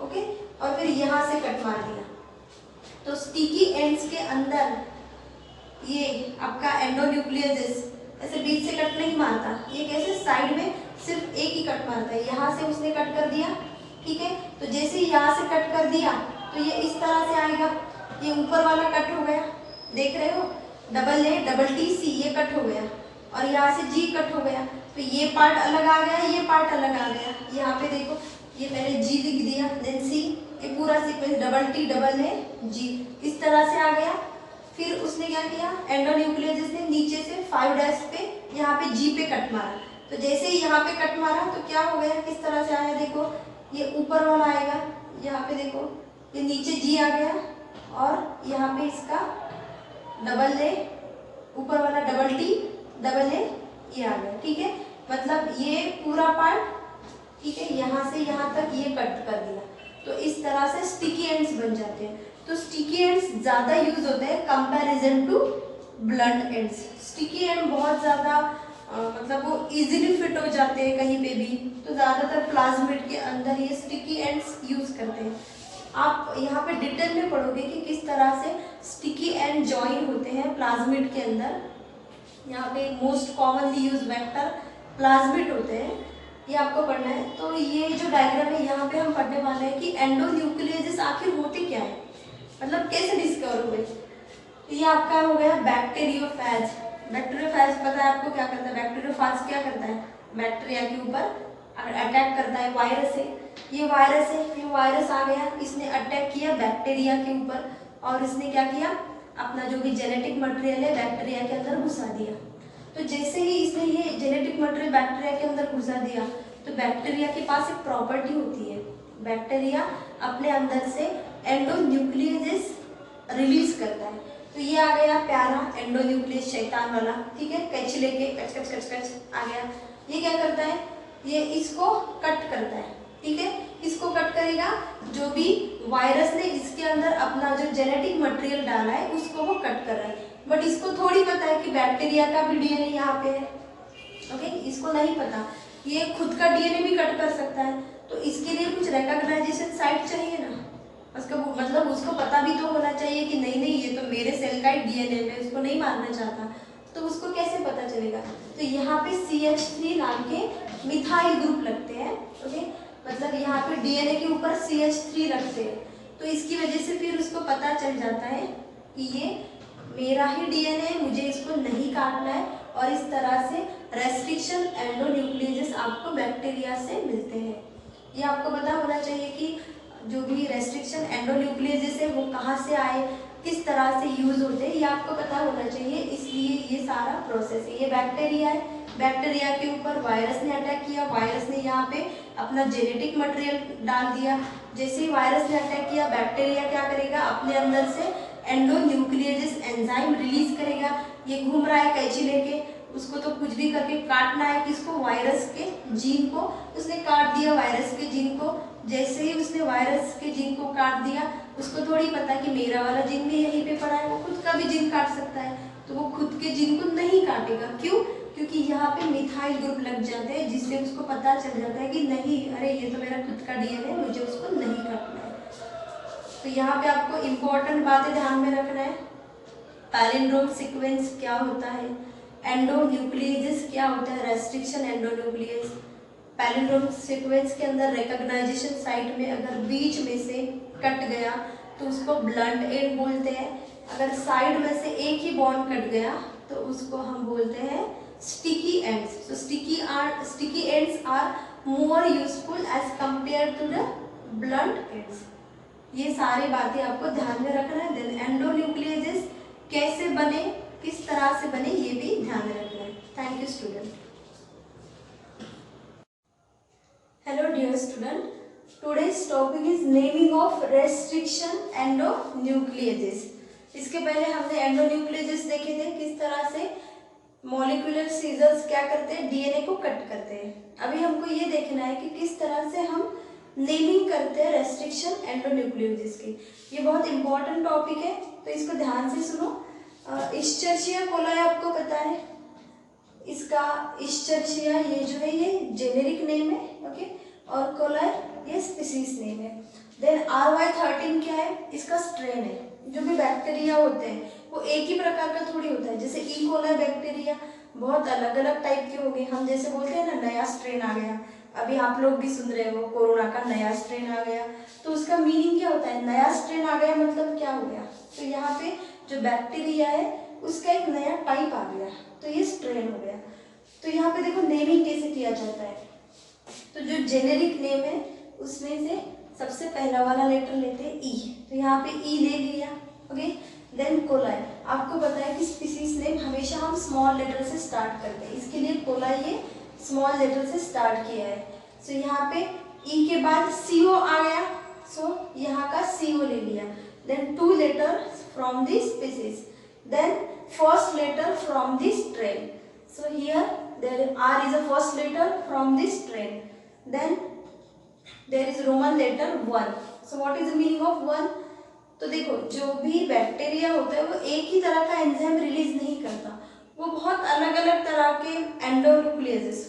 ओके, और फिर यहाँ से कट मार दिया। तो स्टिकी एंड्स के अंदर ये आपका एंडोन्यूक्लियोजेस ऐसे बीच से कट नहीं मारता, ये कैसे साइड में सिर्फ एक ही कट मारता है। यहाँ से उसने कट कर दिया, ठीक है। तो जैसे ही यहाँ से कट कर दिया तो ये इस तरह से आएगा, ये ऊपर वाला कट हो गया, देख रहे हो, AATC ये कट हो गया। और यहाँ से जी कट हो गया, तो ये पार्ट अलग आ गया, ये पार्ट अलग आ गया। यहाँ पे देखो ये मैंने जी लिख दिया, देन सी, ये पूरा sequence double T double A G इस तरह से आ गया। फिर उसने क्या किया, एंडोन्यूक्लियोसिस ने नीचे से 5' पे यहाँ पे जी पे कट मारा, तो जैसे ही यहाँ पे कट मारा तो क्या हो गया, किस तरह से आया, देखो ये ऊपर वाला आएगा, यहाँ पे देखो ये नीचे जी आ गया और यहाँ पे इसका डबल ए, ऊपर वाला डबल टी डबल ए ये आ गया। ठीक है, मतलब ये पूरा पार्ट, ठीक है, यहाँ से यहाँ तक ये कट कर दिया, तो इस तरह से स्टिकी एंड्स बन जाते हैं। तो स्टिकी एंड्स ज़्यादा यूज होते हैं comparison to blunt ends. Sticky end बहुत ज़्यादा मतलब वो इजीली फिट हो जाते हैं कहीं पे भी, तो ज़्यादातर प्लाज्मिड के अंदर ये स्टिकी एंड्स यूज करते हैं। आप यहाँ पे डिटेल में पढ़ोगे कि किस तरह से स्टिकी एंड जॉइन होते हैं प्लाज्मिड के अंदर। यहाँ पे most commonly use vector plasmid होते हैं, ये आपको पढ़ना है। तो ये जो डायग्राम है यहाँ पे हम पढ़ने वाले हैं कि एंडोन्यूक्लियोसिस आखिर होते क्या है, मतलब कैसे डिस्कवर हुए। तो ये आपका हो गया बैक्टीरियोफेज। बैक्टीरियोफेज पता है आपको क्या करता है, बैक्टीरियोफेज क्या करता है, बैक्टीरिया के ऊपर अटैक करता है, वायरस है, ये वायरस है, ये वायरस आ गया, इसने अटैक किया बैक्टीरिया के ऊपर और इसने क्या किया, अपना जो भी जेनेटिक मटेरियल है बैक्टीरिया के अंदर घुसा दिया। तो जैसे ही इसने ये जेनेटिक मटेरियल बैक्टीरिया के अंदर घुसा दिया, तो बैक्टीरिया के पास एक प्रॉपर्टी होती है, बैक्टीरिया अपने अंदर से एंडोन्यूक्लियोसिस रिलीज करता है। तो ये आ गया प्यारा एंडोन्यूक्लियस, शैतान वाला, ठीक है, कैंची लेके कच कच कच कच आ गया। ये क्या करता है, ये इसको कट करता है, ठीक है, इसको कट करेगा, जो भी वायरस ने इसके अंदर अपना जो जेनेटिक मटेरियल डाला है उसको वो कट कर रहा है। बट इसको थोड़ी पता है कि बैक्टीरिया का भी डीएनए यहाँ पे है, ओके, इसको नहीं पता, ये खुद का डीएनए भी कट कर सकता है। तो इसके लिए कुछ रिकॉग्नाइजेशन साइट चाहिए ना, उसका मतलब उसको पता भी तो होना चाहिए कि नहीं नहीं ये तो मेरे सेल का ही डीएनए है, उसको नहीं मारना चाहता, तो उसको कैसे पता चलेगा। तो यहाँ पे CH3 नाम के मिथाइल ग्रुप लगते हैं, ओके, मतलब यहाँ पे डीएनए के ऊपर CH3 रखते हैं, तो इसकी वजह से फिर उसको पता चल जाता है कि ये मेरा ही डीएनए है, मुझे इसको नहीं काटना है, और इस तरह से रेस्ट्रिक्शन एंडोन्यूक्लियोसिस आपको बैक्टीरिया से मिलते हैं। ये आपको पता होना चाहिए कि जो भी रेस्ट्रिक्शन एंडोन्यूक्लियोसिस है वो कहाँ से आए, किस तरह से यूज होते हैं, ये आपको पता होना चाहिए, इसलिए ये सारा प्रोसेस है। ये बैक्टीरिया है, बैक्टीरिया के ऊपर वायरस ने अटैक किया, वायरस ने यहाँ पे अपना जेनेटिक मटेरियल डाल दिया, जैसे ही वायरस ने अटैक किया बैक्टीरिया क्या करेगा, अपने अंदर से एंडोन्यूक्लियोसिस एंजाइम रिलीज करेगा। ये घूम रहा है कैंची लेके, उसको तो कुछ भी करके काटना है किसको, वायरस के जीन को, उसने काट दिया वायरस के जीन को। जैसे ही उसने वायरस के जीन को काट दिया, उसको थोड़ी पता कि मेरा वाला जीन भी यहीं पे पड़ा है, वो खुद का भी जीन काट सकता है, तो वो खुद के जीन को नहीं काटेगा। क्यों, क्योंकि यहाँ पे मिथाइल ग्रुप लग जाते हैं, जिससे उसको पता चल जाता है कि नहीं, अरे ये तो मेरा खुद का डीएनए है, मुझे उसको नहीं काटना है। तो यहाँ पे आपको इम्पोर्टेंट बातें ध्यान में रखना है, पैलिंड्रोम सीक्वेंस क्या होता है, एंडोन्यूक्लियोसिस क्या होता है, रेस्ट्रिक्शन एंडोन्यूक्लियोसिस। पैलिंड्रोम सीक्वेंस के अंदर रिकॉग्नाइजेशन साइट में अगर बीच में से कट गया तो उसको ब्लंट एंड बोलते हैं, अगर साइड में से एक ही बॉन्ड कट गया तो उसको हम बोलते हैं sticky ends. So sticky ends are more useful as compare to the blunt ends. ये सारी बातें आपको ध्यान में रखना है। देन एंडोन्यूक्लियोसिस कैसे बने, किस तरह से बने, ये भी ध्यान में रखना है। Thank you student. Hello dear student, today's topic is naming of restriction endonucleases. इसके पहले हमने एंडोन्यूक्लियोसिस देखे थे, किस तरह से मॉलिक्यूलर सीजर्स क्या करते हैं, डीएनए को कट करते हैं। अभी हमको ये देखना है कि किस तरह से हम नेमिंग करते हैं रेस्ट्रिक्शन एंडोन्यूक्लियोसिस की। ये बहुत इंपॉर्टेंट टॉपिक है, तो इसको ध्यान से सुनो। इश्चरशिया कोलाई आपको पता है, इसका इश्चरशिया ये जो है ये जेनेरिक नेम है, ओके, और कोलाई ये स्पीसीज नेम है। देन RY13 क्या है, इसका स्ट्रेन है। जो भी बैक्टीरिया होते हैं वो एक ही प्रकार का थोड़ी होता है, जैसे ई कोलाई बैक्टीरिया बहुत अलग अलग टाइप के हो गए। हम जैसे बोलते हैं ना नया स्ट्रेन आ गया, अभी आप लोग भी सुन रहे हो कोरोना का नया स्ट्रेन आ गया, तो उसका मीनिंग क्या होता है, नया स्ट्रेन आ गया मतलब क्या हो गया। तो यहाँ पे जो बैक्टीरिया है उसका एक नया टाइप आ गया, तो ये स्ट्रेन हो गया। तो यहाँ पे देखो नेमिंग कैसे किया जाता है। तो जो जेनेरिक नेम है उसमें से सबसे पहला वाला लेटर लेते हैं ई, तो यहाँ पे ई ले लिया। Okay, then coli. आपको पता है कि स्पीसीज नेम हमेशा हम स्मॉल लेटर से स्टार्ट करते हैं, इसके लिए कोलाई ये स्मॉल लेटर से स्टार्ट किया है। सो यहाँ पे ई के बाद सीओ आ गया, सो यहाँ का सीओ ले लिया। Then 2 letter from the species, then first letter from the strain. So here there are is a first letter from the strain, then there is Roman letter 1. So what is the meaning of 1? तो देखो जो भी bacteria होता है वो एक ही तरह का एंजाइम रिलीज नहीं करता, वो बहुत अलग अलग तरह के एंडोन्यूक्लियसेस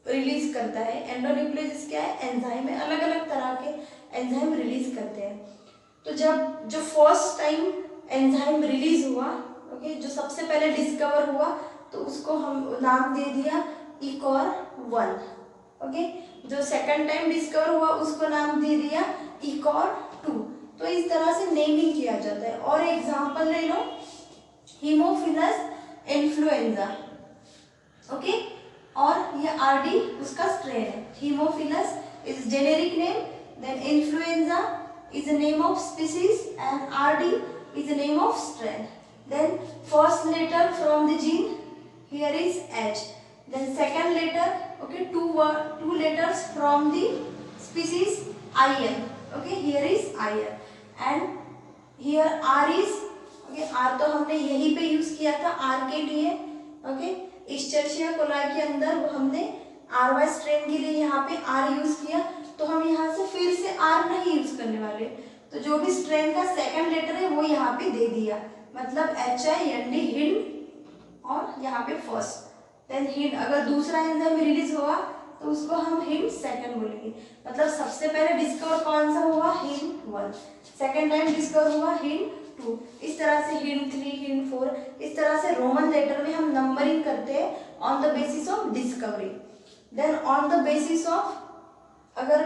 रिलीज करता है। एंडोन्यूक्लियसेस क्या है? एंजाइम है, अलग अलग तरह के एंजाइम रिलीज करते हैं। तो जब जो फर्स्ट टाइम एंजाइम रिलीज हुआ, ओके, जो सबसे पहले डिस्कवर हुआ, तो उसको हम नाम दे दिया इकॉर 1। ओके, जो सेकंड टाइम डिस्कवर हुआ उसको नाम दे दिया इकॉर 2। तो इस तरह से नेमिंग किया जाता है। और एग्जांपल ले लो, हीमोफिलस इन्फ्लुएंजा। ओके, और ये आरडी उसका स्ट्रेन है। Haemophilus is generic name, then influenza is a name of species and RD is a name of strain. Then first letter from the gene, here is H. Then second letter, okay, two letters from the species IN. Okay, here is IN and here R is, okay, R तो हमने यहीं पे use किया था R के लिए। okay, Escherichia coli के अंदर वो हमने RY स्ट्रेन के लिए यहाँ पे R यूज किया, तो हम यहाँ से फिर से R नहीं यूज करने वाले। तो जो भी स्ट्रेन का सेकंड लेटर है वो यहाँ पे दे दिया, मतलब HIND हिंड, और यहाँ पे फर्स्ट। देन हिंड, अगर दूसरा एंजाइम रिलीज हुआ तो उसको हम हिंड सेकंड बोलेंगे। मतलब सबसे पहले डिस्कवर कौन सा हुआ? हिंड 1। सेकंड टाइम डिस्कवर हुआ हिंड 2। इस तरह से हिंड 3, हिंड 4, इस तरह से रोमन लेटर में हम नंबरिंग करते हैं on the basis of discovery. Then on the basis of, अगर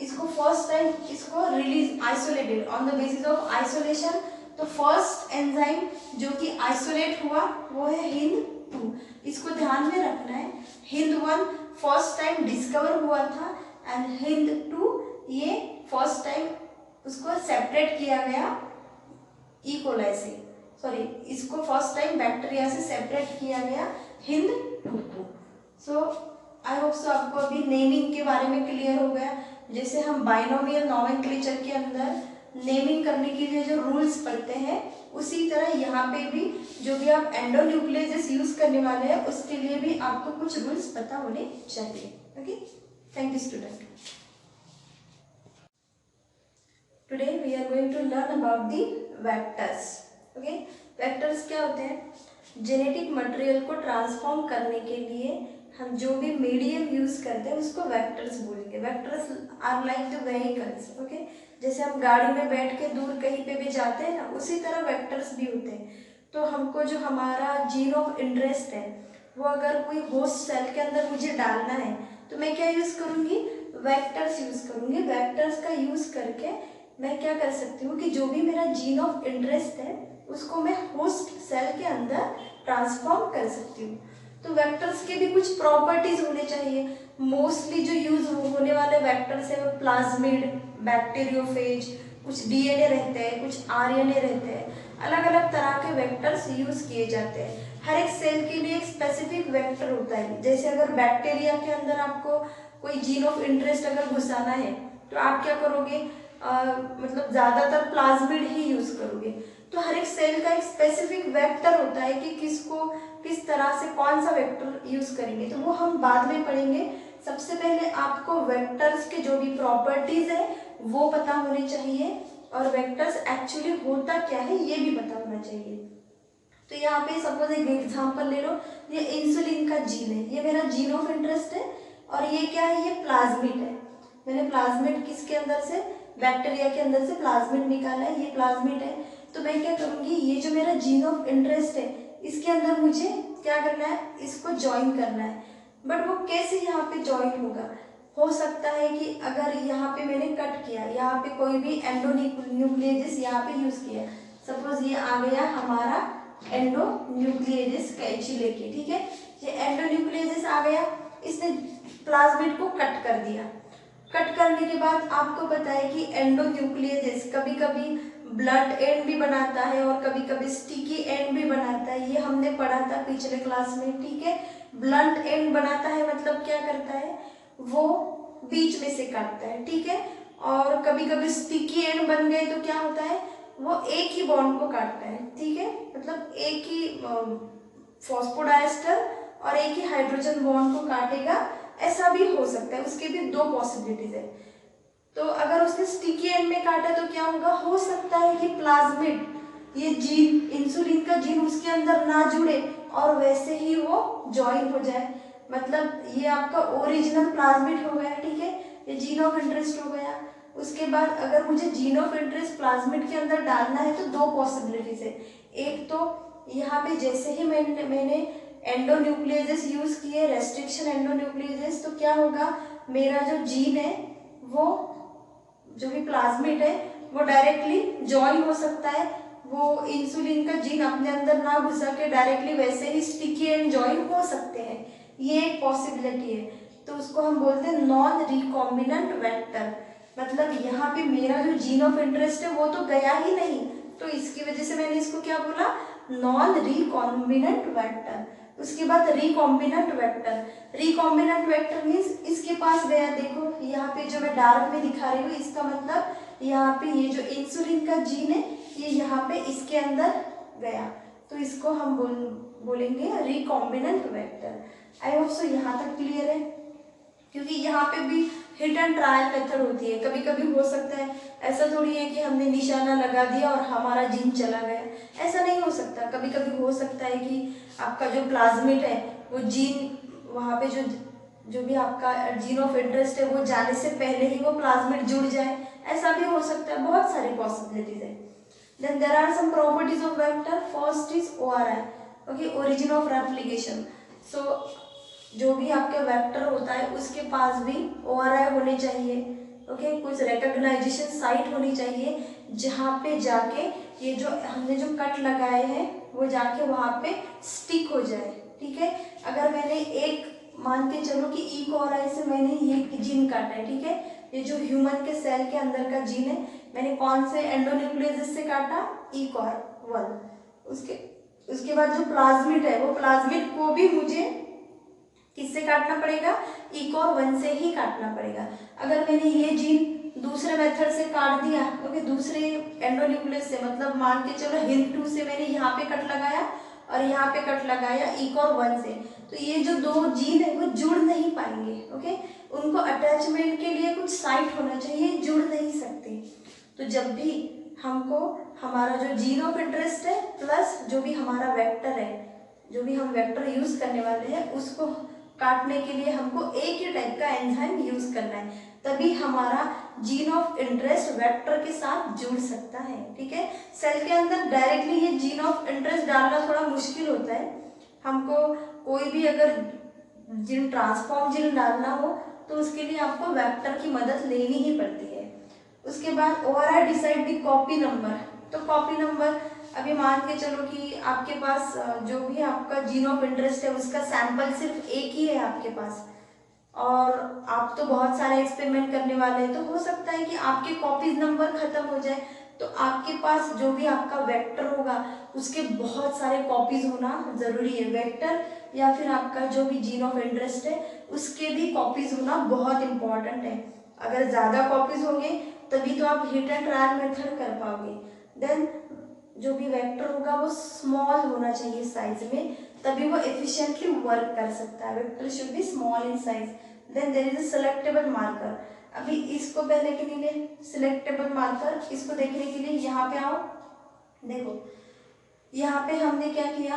इसको फर्स्ट टाइम इसको release isolated, on the basis of isolation, तो फर्स्ट एंजाइम जो कि आइसोलेट हुआ वो है हिंद 2। इसको ध्यान में रखना है। हिंद 1 फर्स्ट टाइम डिस्कवर हुआ था एंड हिंद 2 ये फर्स्ट टाइम उसको सेपरेट किया गया ई कोलाई से, सॉरी, इसको फर्स्ट टाइम बैक्टीरिया से सेपरेट किया गया हिंद 2 को। सो आई होप सो आपको अभी नेमिंग के बारे में क्लियर हो गया। जैसे हम बाइनोमियल नोमेनक्लेचर के अंदर नेमिंग करने के लिए जो रूल्स पढ़ते हैं, उसी तरह यहाँ पे भी जो भी आप एंडोन्यूक्लियसेस यूज करने वाले हैं उसके लिए भी आपको कुछ रूल्स पता होने चाहिए। Okay, thank you student. Today we are going to learn about the vectors. Okay, vectors क्या होते हैं? जेनेटिक मटेरियल को ट्रांसफॉर्म करने के लिए हम जो भी मीडियम यूज करते हैं उसको वेक्टर्स बोलेंगे। Vectors are like the vehicles. Okay, जैसे हम गाड़ी में बैठ के दूर कहीं पे भी जाते हैं ना, उसी तरह वेक्टर्स भी होते हैं। तो हमको जो हमारा जीन ऑफ इंटरेस्ट है वो अगर कोई होस्ट सेल के अंदर मुझे डालना है तो मैं क्या यूज करूँगी? वेक्टर्स यूज करूँगी। वेक्टर्स का यूज करके मैं क्या कर सकती हूँ कि जो भी मेरा जीन ऑफ इंटरेस्ट है उसको मैं होस्ट सेल के अंदर ट्रांसफॉर्म कर सकती हूँ। तो वेक्टर्स के भी कुछ प्रॉपर्टीज होने चाहिए। मोस्टली जो यूज होने वाले वेक्टर्स है वो प्लाज्मिड, बैक्टीरियोफेज, कुछ डीएनए रहते हैं, कुछ आरएनए रहते हैं, अलग अलग तरह के वेक्टर्स यूज किए जाते हैं। हर एक सेल के लिए एक स्पेसिफिक वेक्टर होता है। जैसे अगर बैक्टीरिया के अंदर आपको कोई जीन ऑफ इंटरेस्ट अगर घुसाना है तो आप क्या करोगे? मतलब ज़्यादातर प्लाज्मिड ही यूज करोगे। तो हर एक सेल का एक स्पेसिफिक वेक्टर होता है कि किसको किस तरह से कौन सा वेक्टर यूज करेंगे, तो वो हम बाद में पढ़ेंगे। सबसे पहले आपको वेक्टर्स के जो भी प्रॉपर्टीज है वो पता होनी चाहिए और वेक्टर्स एक्चुअली होता क्या है ये भी पता होना चाहिए। तो यहाँ पे सपोज एक एग्जांपल ले लो, ये इंसुलिन का जीन है, ये मेरा जीन ऑफ इंटरेस्ट है, और ये क्या है? ये प्लाज्मिड है। मैंने प्लाज्मिड किसके अंदर से? बैक्टीरिया के अंदर से प्लाज्मिड निकाला है, ये प्लाज्मिड है। तो मैं क्या करूँगी? ये जो मेरा जीन ऑफ इंटरेस्ट है इसके अंदर मुझे क्या करना है? इसको ज्वाइन करना है। बट वो कैसे यहाँ पे ज्वाइन होगा? हो सकता है कि अगर यहाँ पे मैंने कट किया, यहाँ पे कोई भी एंडोन्यूक्लियस यहाँ पे यूज किया, सपोज ये आ गया हमारा एंडोन्यूक्लियेजेस कैंची लेके, ठीक है। ये एंडोन्यूक्लियेजेस आ गया, इसने प्लाज्मिड को कट कर दिया। कट करने के बाद आपको पता है कि एंडोन्यूक्लियेजेस कभी कभी ब्लंट एंड भी बनाता है और कभी कभी स्टिकी एंड भी बनाता है, ये हमने पढ़ा था पिछले क्लास में, ठीक है। ब्लंट एंड बनाता है मतलब क्या करता है, वो बीच में से काटता है, ठीक है। और कभी कभी स्टिकी एंड बन गए तो क्या होता है, वो एक ही बॉन्ड को काटता है, ठीक है। मतलब एक ही फॉस्फोडाइस्टर और एक ही हाइड्रोजन बॉन्ड को काटेगा, ऐसा भी हो सकता है। उसके भी दो पॉसिबिलिटीज है। तो अगर उसने स्टिकी एंड में काटा तो क्या होगा, हो सकता है कि प्लाज्मिड, ये जीन, इंसुलिन का जीन उसके अंदर ना जुड़े और वैसे ही वो ज्वाइन हो जाए। मतलब ये आपका ओरिजिनल प्लाज्मिड हो गया, ठीक है, ये जीन ऑफ इंटरेस्ट हो गया। उसके बाद अगर मुझे जीन ऑफ इंटरेस्ट प्लाज्मिड के अंदर डालना है तो दो पॉसिबिलिटीज है। एक तो यहाँ पे जैसे ही मैंने एंडोन्यूक्लियेजेस यूज किए, रेस्ट्रिक्शन एंडोन्यूक्लियेजेस, तो क्या होगा, मेरा जो जीन है, वो जो भी प्लाज्मिड है वो डायरेक्टली ज्वाइन हो सकता है। वो इंसुलिन का जीन अपने अंदर ना घुसा के डायरेक्टली वैसे ही स्टिकी एंड ज्वाइन हो सकते हैं, ये एक पॉसिबिलिटी है। तो उसको हम बोलते हैं नॉन रिकॉम्बिनेंट वेक्टर। मतलब यहाँ पे मेरा जो जीन ऑफ इंटरेस्ट है वो तो गया ही नहीं, तो इसकी वजह से मैंने इसको क्या बोला, नॉन रिकॉम्बिनेंट वेक्टर। उसके बाद recombinant vector, recombinant vector means इसके पास गया, देखो यहाँ पे जो मैं डार्क में दिखा रही हूँ, इसका मतलब यहाँ पे ये जो इंसुलिन का जीन है ये यहाँ पे इसके अंदर गया, तो इसको हम बोलेंगे रिकॉम्बिनेंट वेक्टर। आई होप सो यहाँ तक क्लियर है, क्योंकि यहाँ पे भी हिट एंड ट्रायल मेथड होती है। कभी कभी हो सकता है, ऐसा थोड़ी है कि हमने निशाना लगा दिया और हमारा जीन चला गया, ऐसा नहीं हो सकता। कभी कभी हो सकता है कि आपका जो प्लाज्मिड है वो जीन, वहाँ पे जो भी आपका जीन ऑफ इंटरेस्ट है वो जाने से पहले ही वो प्लाज्मिड जुड़ जाए, ऐसा भी हो सकता है। बहुत सारी पॉसिबिलिटीज है। Then there are some properties of vector. First is ORI, okay, origin of replication. So जो भी आपके वेक्टर होता है उसके पास भी ORI होने चाहिए, ओके, कुछ रिकॉग्नाइजेशन साइट होनी चाहिए जहाँ पे जाके ये जो हमने जो कट लगाए हैं वो जाके वहाँ पे स्टिक हो जाए, ठीक है। अगर मैंने एक, मान के चलो कि E-CoRI से मैंने ये जीन काटा है, ठीक है, ये जो ह्यूमन के सेल के अंदर का जीन है, मैंने कौन से एंडोन्यूक्लियस से काटा, E-CoR1। उसके बाद जो प्लाज्मिड है वो प्लाज्मिड को भी मुझे किससे काटना पड़ेगा, E-CoR1 से ही काटना पड़ेगा। अगर मैंने ये जीन दूसरे मेथड से काट दिया, क्योंकि दूसरे एंडोन्यूक्लियस से, मतलब मान के चलो HIN2 से मैंने यहाँ पे कट लगाया और यहाँ पे कट लगाया E-CoR1 से, तो ये जो दो जीन है वो जुड़ नहीं पाएंगे, ओके। उनको अटैचमेंट के लिए कुछ साइट होना चाहिए, जुड़ नहीं सकते। तो जब भी हमको हमारा जो जीन ऑफ इंटरेस्ट है प्लस जो भी हमारा वेक्टर है, जो भी हम वेक्टर यूज करने वाले हैं, उसको काटने के लिए हमको एक ही टाइप का एंजाइम यूज करना है, तभी हमारा जीन ऑफ इंटरेस्ट वेक्टर के साथ जुड़ सकता है, ठीक है। सेल के अंदर डायरेक्टली ये जीन ऑफ इंटरेस्ट डालना थोड़ा मुश्किल होता है। हमको कोई भी अगर जीन ट्रांसफॉर्म जीन डालना हो तो उसके लिए आपको वेक्टर की मदद लेनी ही पड़ती है। उसके बाद ORI decide the copy number. तो कॉपी नंबर, अभी मान के चलो कि आपके पास जो भी आपका जीन ऑफ इंटरेस्ट है उसका सैंपल सिर्फ एक ही है आपके पास, और आप तो बहुत सारे एक्सपेरिमेंट करने वाले हैं, तो हो सकता है कि आपके कॉपीज नंबर खत्म हो जाए, तो आपके पास जो भी आपका वेक्टर होगा उसके बहुत सारे कॉपीज होना जरूरी है। वेक्टर या फिर आपका जो भी जीन ऑफ इंटरेस्ट है उसके भी कॉपीज होना बहुत इंपॉर्टेंट है। अगर ज़्यादा कॉपीज होंगे तभी तो आप हिट एंड ट्रायल मेथड कर पाओगे। देन जो भी वेक्टर होगा वो स्मॉल होना चाहिए साइज में, तभी वो एफिशिएंटली वर्क कर सकता है। Vector should be small in size. Then there is a selectable marker. अभी इसको पहले के लिए सिलेक्टेबल मार्कर, इसको देखने के लिए यहाँ पे आओ, देखो यहाँ पे हमने क्या किया,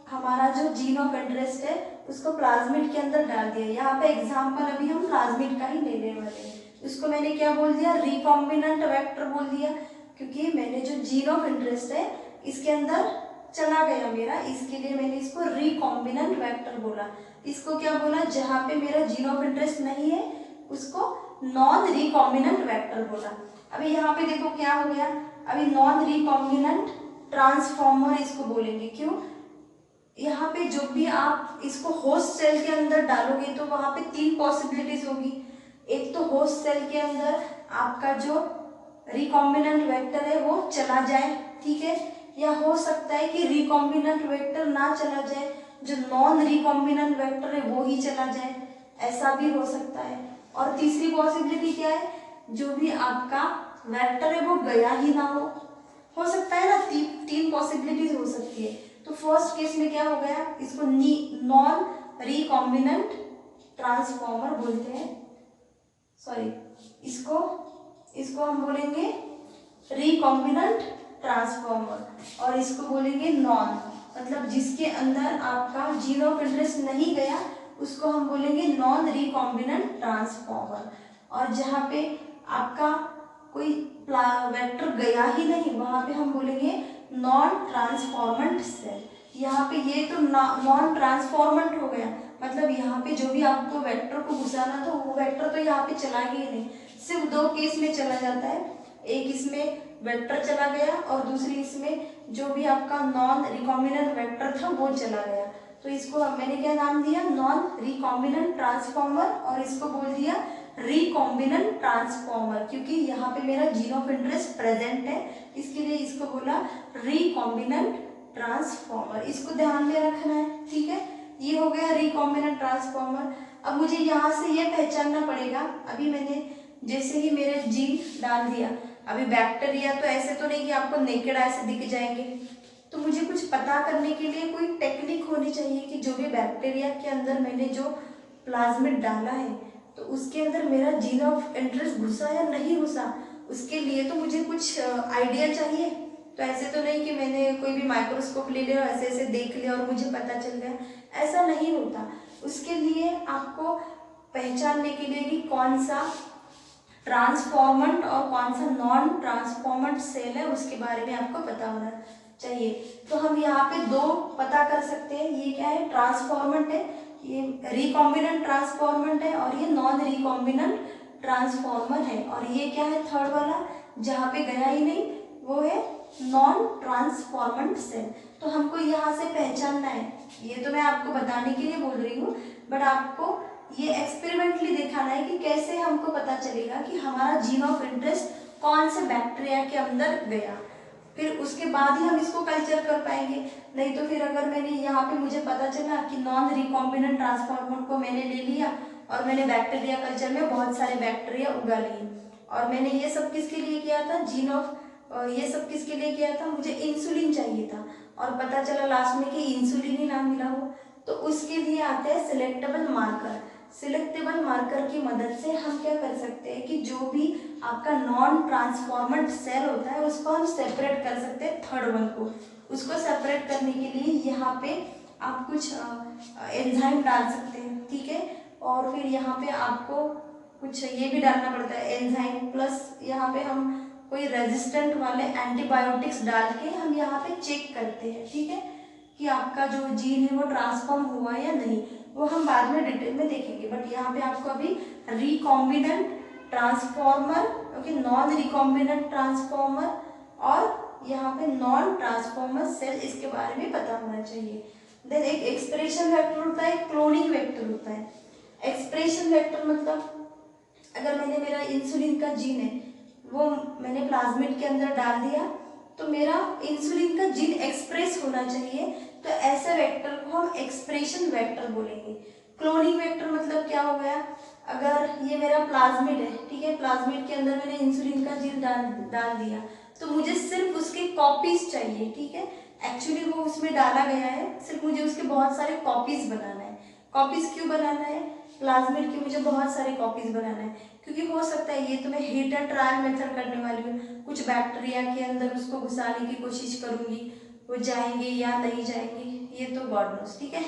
हमारा जो जीन ऑफ इंटरेस्ट है उसको प्लाज्मिड के अंदर डाल दिया। यहाँ पे एग्जाम्पल अभी हम प्लाज्मिड का ही लेने वाले हैं। उसको मैंने क्या बोल दिया, रिकॉम्बिनेंट वेक्टर बोल दिया, क्योंकि मैंने जो जीन ऑफ इंटरेस्ट है इसके अंदर चला गया मेरा, इसके लिए मैंने इसको रिकॉम्बिनेंट वेक्टर बोला। इसको क्या बोला, जहाँ पे मेरा जीन ऑफ इंटरेस्ट नहीं है उसको नॉन रिकॉम्बिनेंट वेक्टर बोला। अभी यहाँ पे देखो क्या हो गया, अभी नॉन रिकॉम्बिनेंट ट्रांसफॉर्मर इसको बोलेंगे। क्यों? यहाँ पे जो भी आप इसको होस्ट सेल के अंदर डालोगे तो वहाँ पे 3 पॉसिबिलिटीज होगी। एक तो होस्ट सेल के अंदर आपका जो रिकॉम्बिनेंट वेक्टर है वो चला जाए, ठीक है, या हो सकता है कि रिकॉम्बिनेंट वेक्टर ना चला जाए, जो नॉन रिकॉम्बिनेंट वेक्टर है वो ही चला जाए, ऐसा भी हो सकता है। और तीसरी पॉसिबिलिटी क्या है, जो भी आपका वेक्टर है वो गया ही ना हो सकता है ना, तीन पॉसिबिलिटीज हो सकती है। तो फर्स्ट केस में क्या हो गया, इसको नॉन रिकॉम्बिनेंट ट्रांसफॉर्मर बोलते हैं, सॉरी इसको हम बोलेंगे रिकॉम्बिनेंट ट्रांसफॉर्मर, और इसको बोलेंगे नॉन, मतलब जिसके अंदर आपका जीन ऑफ इंटरेस्ट नहीं गया उसको हम बोलेंगे नॉन रिकॉम्बिनेंट ट्रांसफॉर्मर। और जहाँ पे आपका कोई वेक्टर गया ही नहीं वहाँ पे हम बोलेंगे नॉन ट्रांसफॉर्मेंट सेल। यहाँ पे ये तो नॉन ट्रांसफॉर्मेंट हो गया, मतलब यहाँ पे जो भी आपको वेक्टर को घुसाना था वो वेक्टर तो यहाँ पे चला गया ही नहीं। सिर्फ 2 केस में चला जाता है, एक इसमें वेक्टर चला गया और दूसरी इसमें जो भी आपका नॉन रिकॉम्बिनेंट वेक्टर था वो चला गया। तो इसको मैंने क्या नाम दिया, नॉन रिकॉम्बिनेंट ट्रांसफॉर्मर, और इसको बोल दिया रिकॉम्बिनेंट ट्रांसफॉर्मर, क्योंकि यहाँ पे मेरा जीन ऑफ इंटरेस्ट प्रेजेंट है, इसके लिए इसको बोला रिकॉम्बिनेंट ट्रांसफॉर्मर। इसको ध्यान में रखना है, ठीक है। ये हो गया रिकॉम्बिनेंट ट्रांसफॉर्मर। अब मुझे यहाँ से ये पहचानना पड़ेगा, अभी मैंने जैसे ही मेरे जीन डाल दिया, अभी बैक्टीरिया तो ऐसे तो नहीं कि आपको नेकेड आई से दिख जाएंगे, तो मुझे कुछ पता करने के लिए कोई टेक्निक होनी चाहिए कि जो भी बैक्टीरिया के अंदर मैंने जो प्लाज्मिड डाला है तो उसके अंदर मेरा जीन ऑफ इंटरेस्ट घुसा या नहीं घुसा, उसके लिए तो मुझे कुछ आइडिया चाहिए। तो ऐसे तो नहीं कि मैंने कोई भी माइक्रोस्कोप ले लिया और ऐसे ऐसे देख लिया और मुझे पता चल गया, ऐसा नहीं होता। उसके लिए आपको पहचानने के लिए कि कौन सा ट्रांसफॉर्मेंट और कौन सा नॉन ट्रांसफॉर्मेंट सेल है उसके बारे में आपको पता होना चाहिए। तो हम यहाँ पे 2 पता कर सकते हैं, ये क्या है, ट्रांसफॉर्मेंट है, ये रिकॉम्बिनेंट ट्रांसफॉर्मेंट है, और ये नॉन रिकॉम्बिनेंट ट्रांसफॉर्मर है, और ये क्या है थर्ड वाला जहाँ पे गया ही नहीं वो है नॉन ट्रांसफॉर्मेंट सेल। तो हमको यहाँ से पहचानना है, ये तो मैं आपको बताने के लिए बोल रही हूँ, बट आपको ये एक्सपेरिमेंटली दिखाना है कि कैसे हमको पता चलेगा कि हमारा जीन ऑफ इंटरेस्ट कौन से बैक्टीरिया के अंदर गया, फिर उसके बाद ही हम इसको कल्चर कर पाएंगे। नहीं तो फिर अगर मैंने यहाँ पे मुझे पता चला कि नॉन रिकॉम्बिनेंट ट्रांसफॉर्मर को मैंने ले लिया और मैंने बैक्टीरिया कल्चर में बहुत सारे बैक्टीरिया उगा लिए, और मैंने ये सब किसके लिए किया था, जीन ऑफ ये सब किसके लिए किया था, मुझे इंसुलिन चाहिए था, और पता चला लास्ट में कि इंसुलिन ही ना मिला हो, तो उसके लिए आते हैं सिलेक्टेबल मार्कर। सिलेक्टेबल मार्कर की मदद से हम क्या कर सकते हैं कि जो भी आपका नॉन ट्रांसफॉर्मेंट सेल होता है उसको हम सेपरेट कर सकते हैं, थर्ड वन को। उसको सेपरेट करने के लिए यहाँ पे आप कुछ एंजाइम डाल सकते हैं, ठीक है, और फिर यहाँ पे आपको कुछ ये भी डालना पड़ता है एंजाइम, प्लस यहाँ पे हम कोई रेजिस्टेंट वाले एंटीबायोटिक्स डाल के हम यहाँ पे चेक करते हैं, ठीक है, कि आपका जो जीन है वो ट्रांसफॉर्म हुआ या नहीं, वो हम बाद में डिटेल में देखेंगे। बट यहाँ पे आपको अभी recombinant transformer, okay, non recombinant transformer और यहाँ पे नॉन ट्रांसफॉर्मर सेल, इसके बारे में पता होना चाहिए। देन एक एक्सप्रेशन वेक्टर होता है, क्लोनिंग वेक्टर होता है। एक्सप्रेशन वेक्टर मतलब अगर मैंने मेरा इंसुलिन का जीन है वो मैंने प्लाज्मिड के अंदर डाल दिया तो मेरा इंसुलिन का जीन एक्सप्रेस होना चाहिए, तो ऐसे वेक्टर को हम एक्सप्रेशन वेक्टर बोलेंगे। क्लोनिंग वेक्टर मतलब क्या हो गया, अगर ये मेरा प्लाज्मिड है, ठीक है, प्लाज्मिड के अंदर मैंने इंसुलिन का जीन डाल दिया तो मुझे सिर्फ उसके कॉपीज चाहिए, ठीक है, एक्चुअली वो उसमें डाला गया है, सिर्फ मुझे उसके बहुत सारे कॉपीज बनाना है। कॉपीज क्यों बनाना है, प्लाज्मिड की मुझे बहुत सारे कॉपीज बनाना है, क्योंकि हो सकता है ये तो मैं हीट एंड ट्रायल मेथड करने वाली हूँ, कुछ बैक्टीरिया के अंदर उसको घुसाने की कोशिश करूंगी, वो जाएंगे या नहीं जाएंगे ये तो गॉड नोस, ठीक है।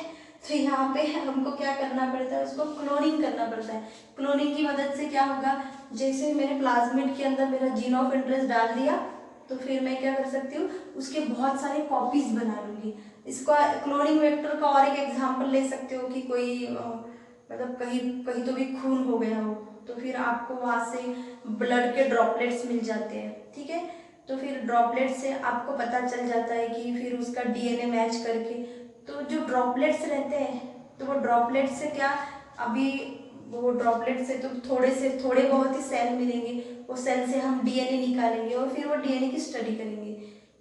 तो यहाँ पे हमको क्या करना पड़ता है, उसको क्लोनिंग करना पड़ता है। क्लोनिंग की मदद से क्या होगा, जैसे मैंने प्लाज्मिड के अंदर मेरा जीन ऑफ इंटरेस्ट डाल दिया तो फिर मैं क्या कर सकती हूँ, उसके बहुत सारे कॉपीज बना लूंगी। इसको क्लोनिंग वेक्टर का और एक एग्जाम्पल ले सकते हो कि कोई मतलब कहीं कहीं तो भी खून हो गया हो तो फिर आपको वहाँ से ब्लड के ड्रॉपलेट्स मिल जाते हैं, ठीक है, तो फिर ड्रॉपलेट से आपको पता चल जाता है कि फिर उसका डीएनए मैच करके, तो जो ड्रॉपलेट्स रहते हैं तो वो ड्रॉपलेट से क्या, अभी वो ड्रॉपलेट से तो थोड़े बहुत ही सेल मिलेंगे, वो सेल से हम डीएनए निकालेंगे और फिर वो डीएनए की स्टडी करेंगे।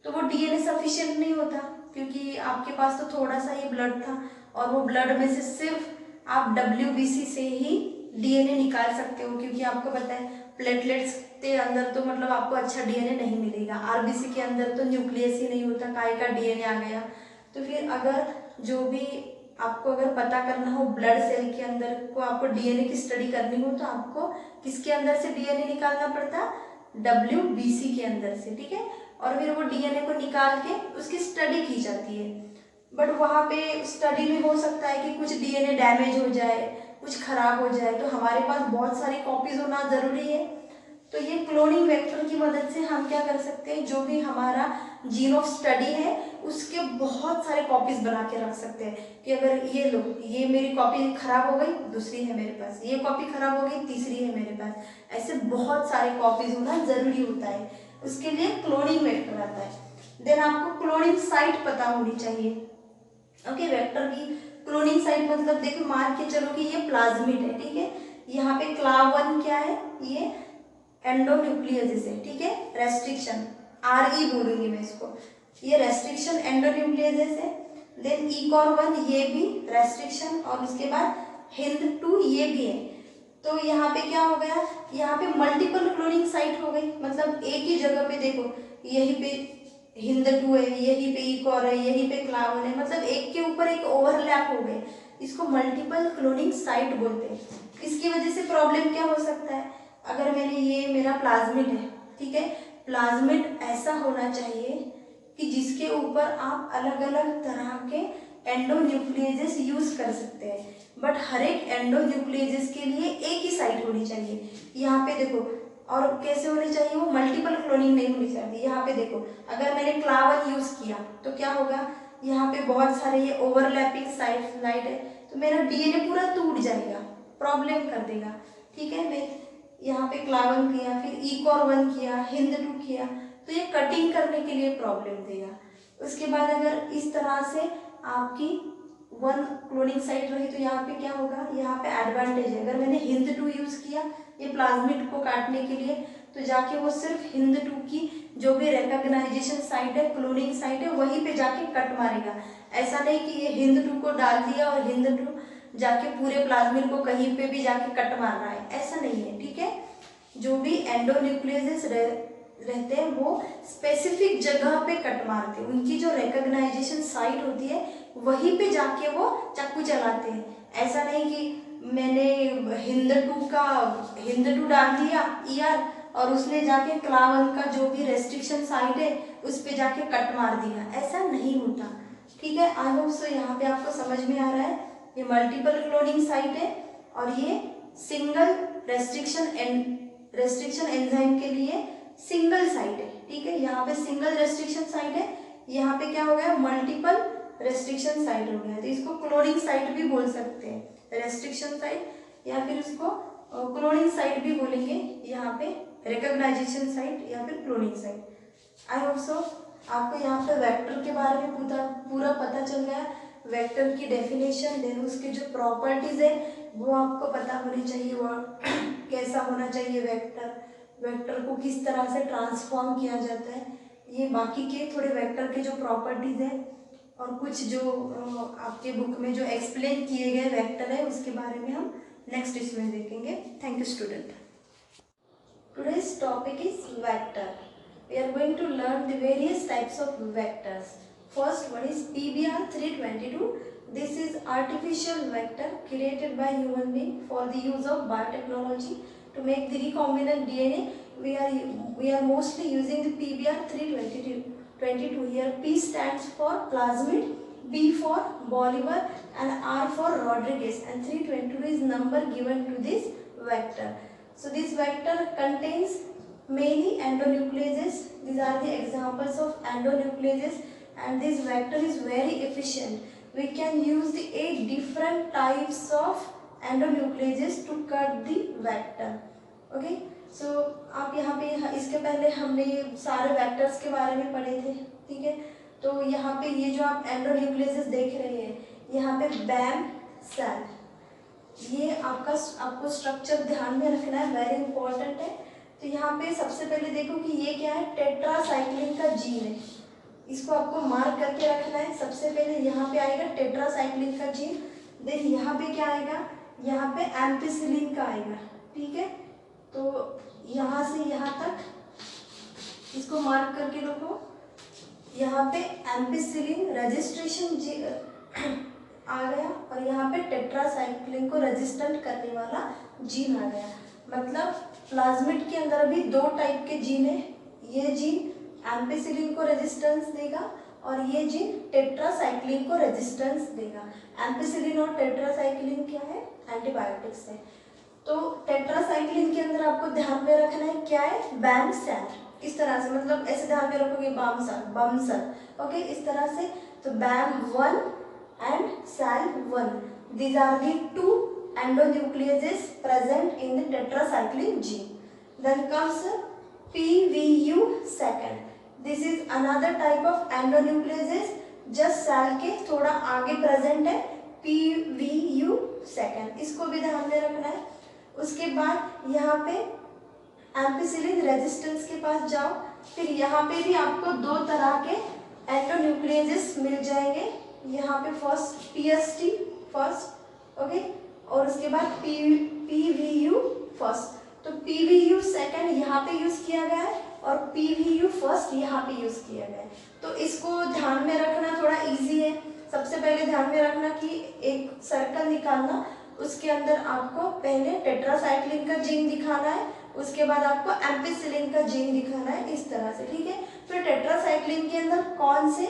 तो वो डीएनए सफिशिएंट नहीं होता, क्योंकि आपके पास तो थोड़ा सा ही ब्लड था और वो ब्लड में से सिर्फ आप डब्ल्यूबीसी से ही डीएनए निकाल सकते हो, क्योंकि आपको पता है प्लेटलेट्स के अंदर तो मतलब आपको अच्छा डीएनए नहीं मिलेगा, आरबीसी के अंदर तो न्यूक्लियस ही नहीं होता, काय का डीएनए आ गया। तो फिर अगर जो भी आपको अगर पता करना हो ब्लड सेल के अंदर को आपको डीएनए की स्टडी करनी हो, तो आपको किसके अंदर से डीएनए निकालना पड़ता, डब्ल्यूबीसी के अंदर से, ठीक है। और फिर वो डीएनए को निकाल के उसकी स्टडी की जाती है। बट वहाँ पे स्टडी में हो सकता है कि कुछ डीएनए डैमेज हो जाए, कुछ खराब हो जाए, तो हमारे पास बहुत सारी कॉपीज होना जरूरी है। तो ये क्लोनिंग वेक्टर की मदद से हम क्या कर सकते हैं, जो भी हमारा जीन ऑफ स्टडी है उसके बहुत सारे कॉपीज बना के रख सकते हैं, कि अगर ये लो, ये मेरी कॉपी खराब हो गई, दूसरी है मेरे पास, ये कॉपी खराब हो गई, तीसरी है मेरे पास, ऐसे बहुत सारे कॉपीज होना जरूरी होता है। उसके लिए क्लोनिंग वेक्टर आता है। देन आपको क्लोनिंग साइट पता होनी चाहिए। ओके, वेक्टर की क्लोनिंग साइट मतलब देखो, मान के चलो कि ये प्लाज्मिड है, ठीक है, यहाँ पे क्लाव 1 क्या है, ये एंडोन्यूक्लियस है, ठीक है, रेस्ट्रिक्शन आरई बोलूंगी मैं इसको, ये रेस्ट्रिक्शन एंडोन्यूक्लियस है। देन ECOR1 ये भी रेस्ट्रिक्शन, और उसके बाद HIND2 ये भी है। तो यहाँ पे क्या हो गया, यहाँ पे मल्टीपल क्लोनिंग साइट हो गई, मतलब एक ही जगह पे देखो, यहीं पे HIND2 है, यहीं पे ECOR है, यहीं पे क्लाव1 है, मतलब एक के ऊपर एक ओवरलैप हो गए, इसको मल्टीपल क्लोनिंग साइट बोलते हैं। इसकी वजह से प्रॉब्लम क्या हो सकता है, अगर ये मेरा प्लाज्मिड है, ठीक है, प्लाज्मिड ऐसा होना चाहिए कि जिसके ऊपर आप अलग अलग तरह के एंडोन्यूक्लियस यूज कर सकते हैं, बट हर एक एंडोन्यूक्लियस के लिए एक ही साइट होनी चाहिए। यहाँ पे देखो, और कैसे होनी चाहिए, वो मल्टीपल क्लोनिंग नहीं होनी चाहिए। यहाँ पे देखो, अगर मैंने क्लाव1 यूज किया तो क्या होगा, यहाँ पे बहुत सारे ये ओवरलैपिंग साइट है, तो मेरा डीएनए पूरा टूट जाएगा, प्रॉब्लम कर देगा, ठीक है। मैं यहाँ पे क्लाव1 किया, फिर ECOR1 किया, HIND2 किया, तो ये कटिंग करने के लिए प्रॉब्लम देगा। उसके बाद अगर इस तरह से आपकी 1 क्लोनिंग साइट रही, तो यहाँ पे क्या होगा, यहाँ पे एडवांटेज है, अगर मैंने HIND2 यूज किया ये प्लाज्मिड को काटने के लिए, तो जाके वो सिर्फ HIND2 की जो भी रिकॉग्नाइजेशन साइट है, क्लोनिंग साइट है, वहीं पे जाके कट मारेगा। ऐसा नहीं कि ये HIND2 को डाल दिया और HIND2 जाके पूरे प्लाज्मिड को कहीं पे भी जाके कट मार रहा है, ऐसा नहीं है, ठीक है। जो भी एंडोन्यूक्लियस रहते हैं वो स्पेसिफिक जगह पे कट मारते हैं, उनकी जो रिकॉग्नाइजेशन साइट होती है वहीं पे जाके वो चाकू चलाते हैं। ऐसा नहीं कि मैंने HIND2 डाल दिया ER और उसने जाके क्लाव1 का जो भी रेस्ट्रिक्शन साइट है उस पे जाके कट मार दिया, ऐसा नहीं होता, ठीक है। आई होप सो यहाँ पे आपको समझ में आ रहा है। ये मल्टीपल क्लोनिंग साइट है और ये सिंगल रेस्ट्रिक्शन एंजाइम के लिए सिंगल साइट है, ठीक है। यहाँ पे सिंगल रेस्ट्रिक्शन साइट है, यहाँ पे क्या हो गया, मल्टीपल रेस्ट्रिक्शन साइट हो गया, तो इसको क्लोनिंग साइट भी बोल सकते हैं, रेस्ट्रिक्शन साइट या फिर इसको क्लोनिंग साइट भी बोलेंगे, यहाँ पे रिकॉग्नाइजेशन साइट या फिर क्लोनिंग साइट। आई होप सो आपको यहाँ पे वेक्टर के बारे में पूरा पता चल गया, वेक्टर की डेफिनेशन, देन उसके जो प्रॉपर्टीज है वो आपको पता होनी चाहिए, वो कैसा होना चाहिए वेक्टर को किस तरह से ट्रांसफॉर्म किया जाता है, ये बाकी के थोड़े वेक्टर के जो प्रॉपर्टीज है और कुछ जो आपके बुक में जो एक्सप्लेन किए गए वेक्टर है उसके बारे में हम नेक्स्ट इसमें देखेंगे। Thank you student. Today's topic is vector. We are going to learn the various types of vectors. First one is PBR 322. This is artificial vector created by human being for the use of biotechnology to make the recombinant DNA. We are mostly using the PBR 322. Here P stands for plasmid, B for Bolivar and R for Rodriguez, and 322 is number given to this vector. So this vector contains many endonucleases. These are the examples of endonucleases, and this vector is very efficient. We can use the 8 different types of endonucleases to cut the vector. Okay. सो आप यहाँ पे इसके पहले हमने ये सारे vectors के बारे में पढ़े थे, ठीक है। तो यहाँ पे ये जो आप एंडोन्यूक्लियस देख रहे हैं, यहाँ पे बैम सेल, ये आपको स्ट्रक्चर ध्यान में रखना है, वेरी इंपॉर्टेंट है। तो यहाँ पे सबसे पहले देखो कि ये क्या है, टेट्रासाइक्लिन का जीन है, इसको आपको मार्क करके रखना है। सबसे पहले यहाँ पे आएगा टेट्रासाइक्लिन का जीन, देन यहाँ पे क्या आएगा, यहाँ पे एम्पिसिलिन का आएगा, ठीक है। तो यहाँ से यहाँ तक इसको मार्क करके रखो। यहाँ पे एम्पिसिलिन रजिस्ट्रेशन आ गया और यहाँ पे टेट्रासाइक्लिन को रेजिस्टेंट करने वाला जीन आ गया। मतलब प्लाज्मिड के अंदर अभी दो टाइप के जीन है, ये जीन एम्पिसिलिन को रेजिस्टेंस देगा और ये जीन टेट्रासाइक्लिन को रेजिस्टेंस देगा। एम्पिसिलिन और टेट्रासाइक्लिन क्या है, एंटीबायोटिक्स है। तो टेट्रासाइक्लिन के अंदर आपको ध्यान में रखना है क्या है, बैम सेल, इस तरह से, मतलब ऐसे ध्यान में रखोगे बम सेल, ओके, इस तरह से। तो बैम 1 and SAL1, these are the two endonucleases present in the tetracycline gene. Then comes PVU second. This is another type of endonucleases, just SAL के थोड़ा आगे present है, PVU second, इसको भी ध्यान में रखना है। उसके बाद यहाँ पे एम्पिसिलिन रेजिस्टेंस के पास जाओ, फिर यहाँ पे भी आपको दो तरह के एंडोन्यूक्लियेजेस मिल जाएंगे। यहाँ पे फर्स्ट PST फर्स्ट, ओके, और उसके बाद PVU फर्स्ट। तो PVU सेकंड यहाँ पे यूज किया गया है और PVU फर्स्ट यहाँ पे यूज किया गया है। तो इसको ध्यान में रखना थोड़ा इजी है। सबसे पहले ध्यान में रखना कि एक सर्कल निकालना, उसके अंदर आपको पहले टेट्रासाइक्लिन का जीन दिखाना है, उसके बाद आपको एम्पिसिलिन का जीन दिखाना है, इस तरह से, ठीक है। फिर टेट्रासाइक्लिन के अंदर कौन से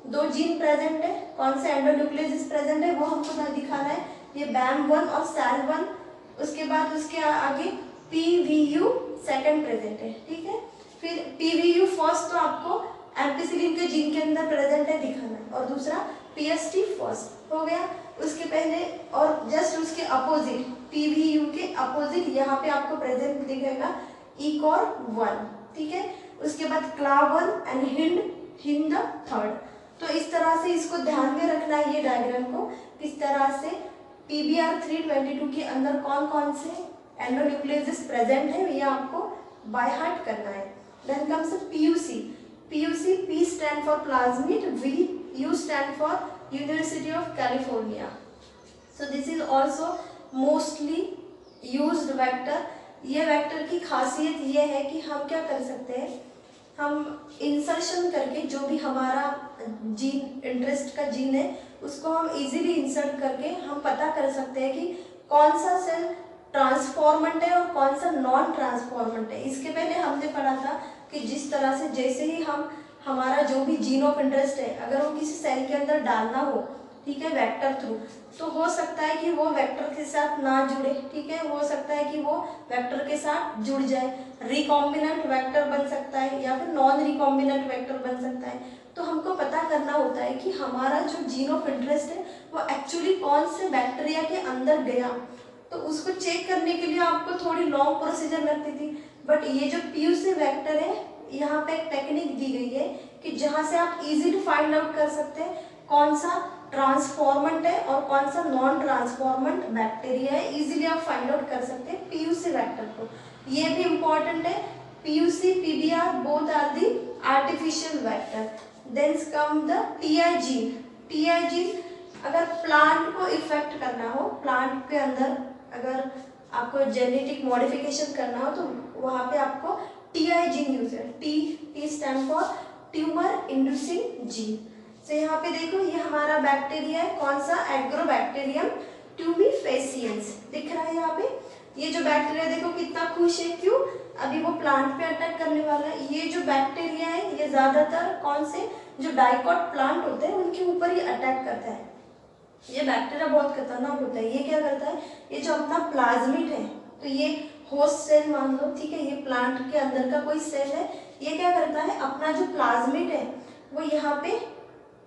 दो जीन प्रेजेंट है, कौन से एंडोन्यूक्लियस प्रेजेंट है, वो हमको दिखाना है, ये BAM1 और SAL1। उसके बाद उसके आगे PVU सेकंड प्रेजेंट है, ठीक है। फिर PVU फर्स्ट तो आपको एम्पिसिलिन के जीन के अंदर प्रेजेंट है दिखाना है, और दूसरा PST फर्स्ट हो गया। उसके पहले और जस्ट उसके अपोजिट, PVU के अपोजिट यहाँ पे आपको प्रेजेंट दिखेगा ECOR1, ठीक है। उसके बाद CLAV1 एंड HIND थर्ड। तो इस तरह से इसको ध्यान में रखना है, ये डायग्राम को किस तरह से PBR 322 के अंदर कौन कौन से एंडोन्यूक्लियस प्रेजेंट है, ये आपको बाय हार्ट करना है। Then comes PUC, P stand for plasmid, U stand for University of California. So this is also mostly used vector. ये वेक्टर की खासियत ये है कि हम क्या कर सकते हैं, हम इंसर्शन करके जो भी हमारा जीन, इंटरेस्ट का जीन है, उसको हम इजीली इंसर्ट करके हम पता कर सकते हैं कि कौन सा सेल ट्रांसफॉर्मेंट है और कौन सा नॉन ट्रांसफॉर्मेंट है। इसके पहले हमने पढ़ा था कि जिस तरह से जैसे ही हम हमारा जो भी जीन ऑफ इंटरेस्ट है, अगर वो किसी सेल के अंदर डालना हो, ठीक है, वेक्टर थ्रू, तो हो सकता है कि वो वेक्टर के साथ ना जुड़े, ठीक है, हो सकता है कि वो वेक्टर के साथ जुड़ जाए, रिकॉम्बिनेंट वेक्टर बन सकता है या फिर नॉन रिकॉम्बिनेंट वेक्टर बन सकता है। तो हमको पता करना होता है कि हमारा जो जीन ऑफ इंटरेस्ट है वो एक्चुअली कौन से बैक्टीरिया के अंदर गया। तो उसको चेक करने के लिए आपको थोड़ी लॉन्ग प्रोसीजर लगती थी, बट ये जो PUC वेक्टर है, यहाँ पे एक टेक्निक दी गई है कि जहाँ से आप इजीली फाइंड आउट कर सकते हैं कौन सा ट्रांसफॉर्मेंट है और कौन सा नॉन ट्रांसफॉर्मेंट बैक्टीरिया है, इजीली आप फाइंड आउट कर सकते हैं PUC वेक्टर को। ये भी इम्पोर्टेंट है, PUC PBR both are the artificial vector. Then come the TI gene. अगर प्लांट को इफेक्ट करना हो, प्लांट के अंदर अगर आपको जेनेटिक मॉडिफिकेशन करना हो, तो वहाँ पे आपको TI जीन यूज है। T stand for tumour inducing gene. तो यहाँ पे देखो, ये हमारा बैक्टीरिया है, कौन सा, एग्रोबैक्टीरियम ट्यूबिफेसियंस दिख रहा है यहाँ पे। ये जो बैक्टीरिया देखो कितना खुश है, क्यों, अभी वो प्लांट पे अटैक करने वाला है। ये जो बैक्टीरिया है ये ज्यादातर कौन से, जो डाइकॉट प्लांट होते हैं उनके ऊपर ही अटैक करता है। ये बैक्टीरिया बहुत खतरनाक होता है। ये क्या करता है, ये जो अपना प्लाज्मिड है, तो ये होस्ट सेल मान लो, ठीक है, ये प्लांट के अंदर का कोई सेल है, ये क्या करता है, अपना जो प्लाज्मिड है वो यहाँ पे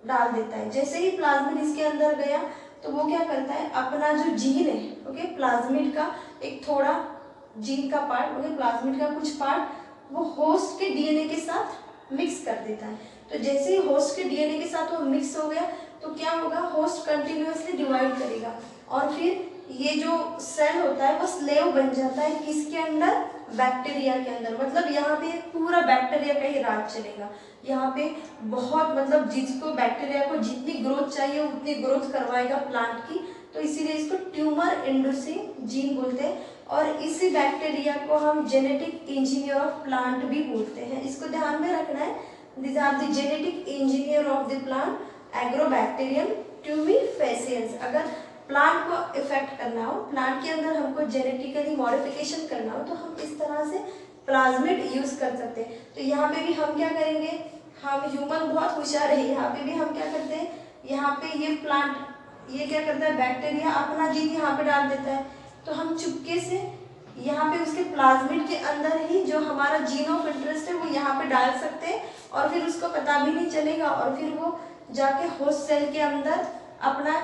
डाल देता है। जैसे ही प्लाज्मिड इसके अंदर गया तो वो क्या करता है, अपना जो जीन है, ओके, प्लाज्मिड का एक थोड़ा जीन का पार्ट, ओके, प्लाज्मिड का कुछ पार्ट वो होस्ट के डीएनए के साथ मिक्स कर देता है। तो जैसे ही होस्ट के डीएनए के साथ वो मिक्स हो गया तो क्या होगा, होस्ट कंटिन्यूअसली डिवाइड करेगा और फिर ये जो सेल होता है वो स्लेव बन जाता है किसके अंदर, बैक्टीरिया के अंदर। मतलब यहाँ पे पूरा बैक्टीरिया का ही राज चलेगा। यहाँ पे बहुत मतलब जिसको बैक्टीरिया को जितनी ग्रोथ चाहिए उतनी ग्रोथ करवाएगा प्लांट की, तो इसीलिए इसको ट्यूमर इंड्यूसिंग जीन बोलते हैं। और इसी बैक्टीरिया को हम जेनेटिक इंजीनियर ऑफ प्लांट भी बोलते हैं। इसको ध्यान में रखना है, this are the genetic engineer of the plant, Agrobacterium tumefaciens. अगर प्लांट को इफेक्ट करना हो, प्लांट के अंदर हमको जेनेटिकली मॉडिफिकेशन करना हो तो हम इस तरह से प्लाज्मिड यूज कर सकते हैं। तो यहाँ पे भी हम क्या करेंगे, हम ह्यूमन बहुत होशियार है, यहाँ पे भी हम क्या करते हैं, यहाँ पे ये प्लांट ये क्या करता है, बैक्टीरिया अपना जीन यहाँ पे डाल देता है, तो हम चुपके से यहाँ पे उसके प्लाज्मिड के अंदर ही जो हमारा जीन ऑफ इंटरेस्ट है वो यहाँ पे डाल सकते हैं और फिर उसको पता भी नहीं चलेगा और फिर वो जाके होस्ट सेल के अंदर अपना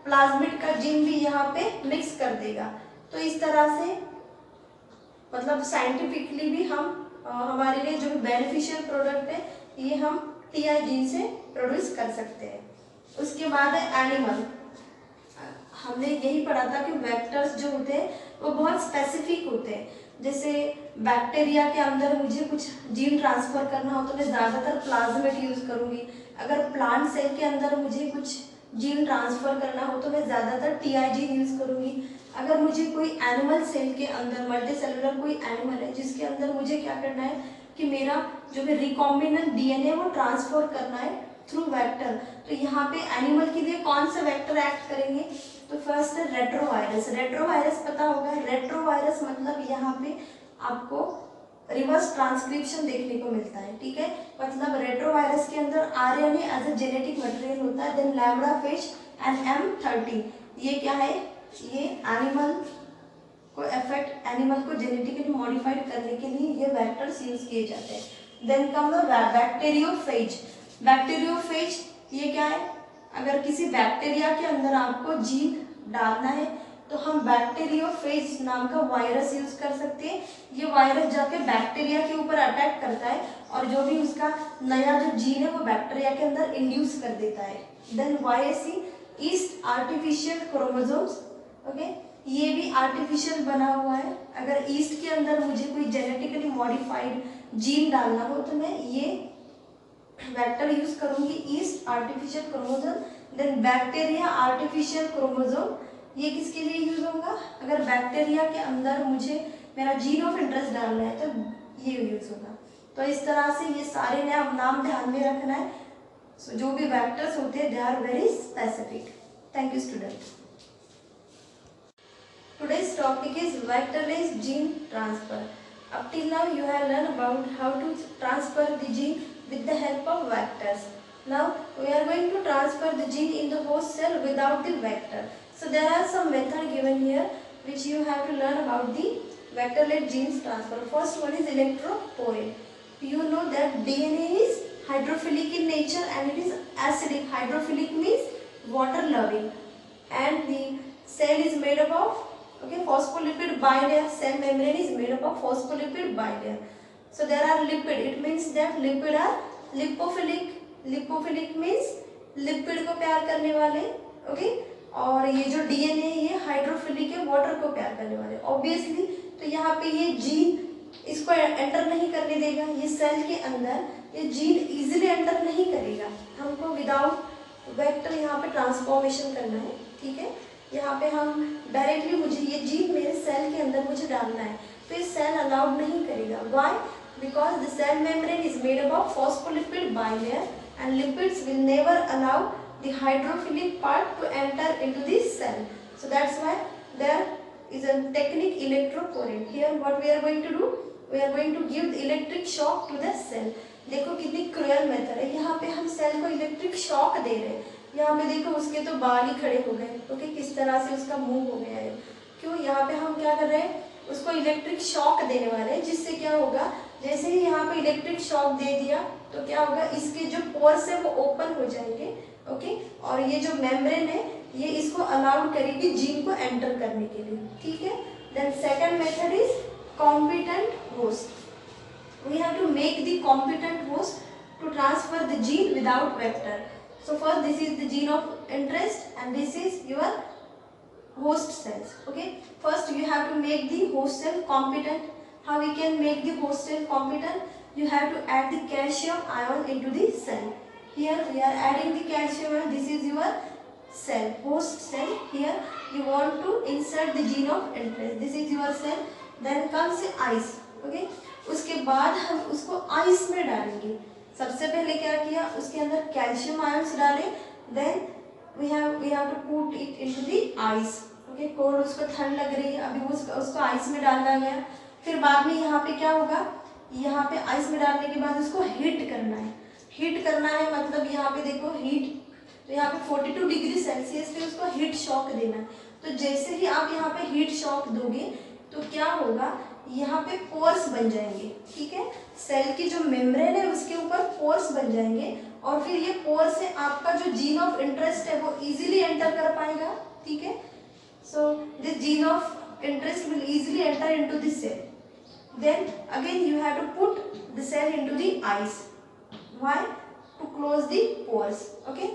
प्लाज्मिड का जीन भी यहाँ पे मिक्स कर देगा। तो इस तरह से मतलब साइंटिफिकली भी हम हमारे लिए जो बेनिफिशियल प्रोडक्ट है ये हम टीआई जीन से प्रोड्यूस कर सकते हैं। उसके बाद है एनिमल। हमने यही पढ़ा था कि वेक्टर्स जो होते हैं वो बहुत स्पेसिफिक होते हैं। जैसे बैक्टीरिया के अंदर मुझे कुछ जीन ट्रांसफर करना हो तो मैं ज़्यादातर प्लाज्मिड यूज़ करूँगी। अगर प्लांट सेल के अंदर मुझे कुछ जीन ट्रांसफर करना हो तो मैं ज़्यादातर टीआई जीन यूज़ करूँगी। अगर मुझे कोई एनिमल सेल के अंदर मल्टी सेलुलर कोई एनिमल है जिसके अंदर मुझे क्या करना है कि मेरा जो भी रिकॉम्बिनेंट डीएनए वो ट्रांसफर करना है थ्रू वेक्टर, तो यहाँ पे एनिमल के लिए कौन सा वेक्टर एक्ट करेंगे, तो फर्स्ट है रेट्रोवायरस। रेट्रोवायरस पता होगा, रेट्रोवायरस मतलब यहाँ पे आपको रिवर्स ट्रांसक्रिप्शन देखने को मिलता है, ठीक है। मतलब रेट्रोवायरस के अंदर RNA as a genetic material होता है, then lambda fish and M13 ये क्या है, ये एनिमल को एफेक्ट, एनिमल को जेनेटिकली मॉडिफाइड करने के लिए ये वेक्टर्स यूज किए जाते हैं। Then come the bacteriophage. Bacteriophage ये क्या है, अगर किसी बैक्टीरिया के अंदर आपको जीन डालना है तो हम बैक्टीरियोफेज नाम का वायरस यूज कर सकते हैं। ये वायरस जाके बैक्टीरिया के ऊपर अटैक करता है और जो भी उसका नया जो जीन है वो बैक्टीरिया के अंदर इंड्यूस कर देता है। Then YAC yeast artificial chromosomes, okay, ये भी आर्टिफिशियल बना हुआ है। अगर ईस्ट के अंदर मुझे कोई जेनेटिकली मॉडिफाइड जीन डालना हो तो मैं ये वेक्टर यूज करूंगी, yeast artificial chromosome. Then bacteria artificial chromosome, ये किसके लिए यूज होगा, अगर बैक्टीरिया के अंदर मुझे मेरा जीन ऑफ इंटरेस्ट डालना है तो ये यूज होगा। तो इस तरह से ये सारे नाम ध्यान में रखना है। सो जो भी वेक्टर्स होते हैं they are very specific. Thank you student. Today's topic is vector-based gene transfer. Up till now you have learned about how to transfer the gene with the help of vectors. Now we are going to transfer the gene in the host cell without the vector. So there are some methods given here which you have to learn about the vector-led genes transfer. First one is electroporation. You know that DNA is hydrophilic in nature and it is acidic. Hydrophilic means water loving, and the cell is made up of phospholipid bilayer. Cell membrane is made up of phospholipid bilayer. So there are lipid. It means that lipid are lipophilic. Lipophilic means lipid को प्यार करने वाले, okay. और ये जो DNA ये hydrophilic है, water को प्यार करने वाले। ऑब्वियसली तो यहाँ पे ये जीन इसको एंटर नहीं करने देगा, ये सेल के अंदर ये जीन इजीली एंटर नहीं करेगा। हमको विदाउट वेक्टर यहाँ पे ट्रांसफॉर्मेशन करना है, ठीक है। यहाँ पे हम डायरेक्टली मुझे ये जीन मेरे सेल के अंदर मुझे डालना है तो ये सेल अलाउड नहीं करेगा। Why? Because the cell membrane is made up of phospholipid bilayer and lipids will never allow the hydrophilic part to enter into this cell. So that's why there is a technique electroporation. Here what we are going to do, we are going to give the electric shock to the cell. देखो कितनी cruel method है, यहाँ पे हम cell को electric shock दे रहे हैं। यहाँ पे देखो उसके तो बाल ही खड़े हो गए, ओके, किस तरह से उसका मुंह हो गया है। क्यों? यहाँ पे हम क्या कर रहे हैं, उसको इलेक्ट्रिक शॉक देने वाले हैं, जिससे क्या होगा, जैसे ही यहाँ पे इलेक्ट्रिक शॉक दे दिया तो क्या होगा, इसके जो पोर्स है वो ओपन हो जाएंगे, ओके, और ये जो मेम्ब्रेन है ये इसको अलाउ करेगी जीन को एंटर करने के लिए, ठीक है। Then second method is competent host. We have to make the competent host to transfer the gene without vector. So first this is the gene of interest and this is your host cells. Okay, first you have to make the host cell competent. How we can make the host cell competent? You have to add the calcium ion into the cell. Here we are adding the calcium ion. This is your cell, host cell. Here you want to insert the gene of interest. This is your cell. Then comes the ice. Okay, उसके बाद हम उसको ice में डालेंगे. सबसे पहले क्या किया, उसके अंदर कैल्शियम आयंस डाले. Then we have to put it into the ice. Okay, cold, उसको ठंड लग रही है, अभी उसको आइस में डाला गया. फिर बाद में यहाँ पे क्या होगा, यहाँ पे आइस में डालने के बाद उसको हीट करना है. हीट करना है मतलब यहाँ पे देखो हीट, तो यहाँ पे 42 डिग्री सेल्सियस पे उसको हीट शॉक देना है. तो जैसे ही आप यहाँ पे हीट शॉक दोगे तो क्या होगा, यहाँ पे पोर्स बन जाएंगे. ठीक है, सेल की जो मेम्ब्रेन है उसके ऊपर पोर्स बन जाएंगे और फिर ये पोर्स से आपका जो जीन ऑफ इंटरेस्ट है वो इजीली एंटर कर पाएगा. ठीक है, so this gene of interest will easily enter into this cell. Then again you have to put the cell into the ice. Why? To close the pores. Okay,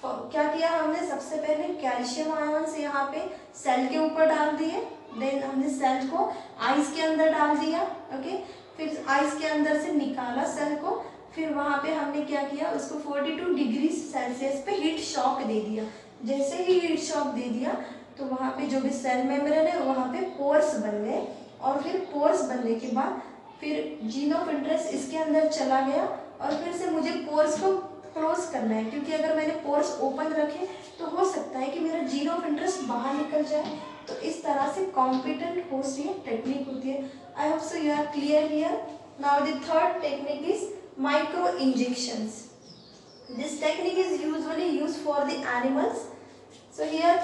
क्या किया हमने, सबसे पहले कैल्शियम आयन से यहाँ पे सेल के ऊपर डाल दिए. देन हमने सेल को आइस के अंदर डाल दिया. ओके, फिर आइस के अंदर से निकाला सेल को. फिर वहाँ पे हमने क्या किया, उसको 42 डिग्री सेल्सियस पे हीट शॉक दे दिया. जैसे ही हीट शॉक दे दिया तो वहाँ पे जो भी सेल मेम्ब्रेन है वहाँ पे पोर्स बन गए. और फिर पोर्स बनने के बाद फिर जीन ऑफ इंटरेस्ट इसके अंदर चला गया और फिर से मुझे पोर्स को क्लोज करना है, क्योंकि अगर मैंने पोर्स ओपन रखे तो हो सकता है कि मेरा जीन ऑफ इंटरेस्ट बाहर निकल जाए. तो इस तरह से कॉम्पिटेंट होस्ट ये टेक्निक होती है. I hope so you are clear here. Now the third technique is micro injections. This technique is usually used for the animals. So here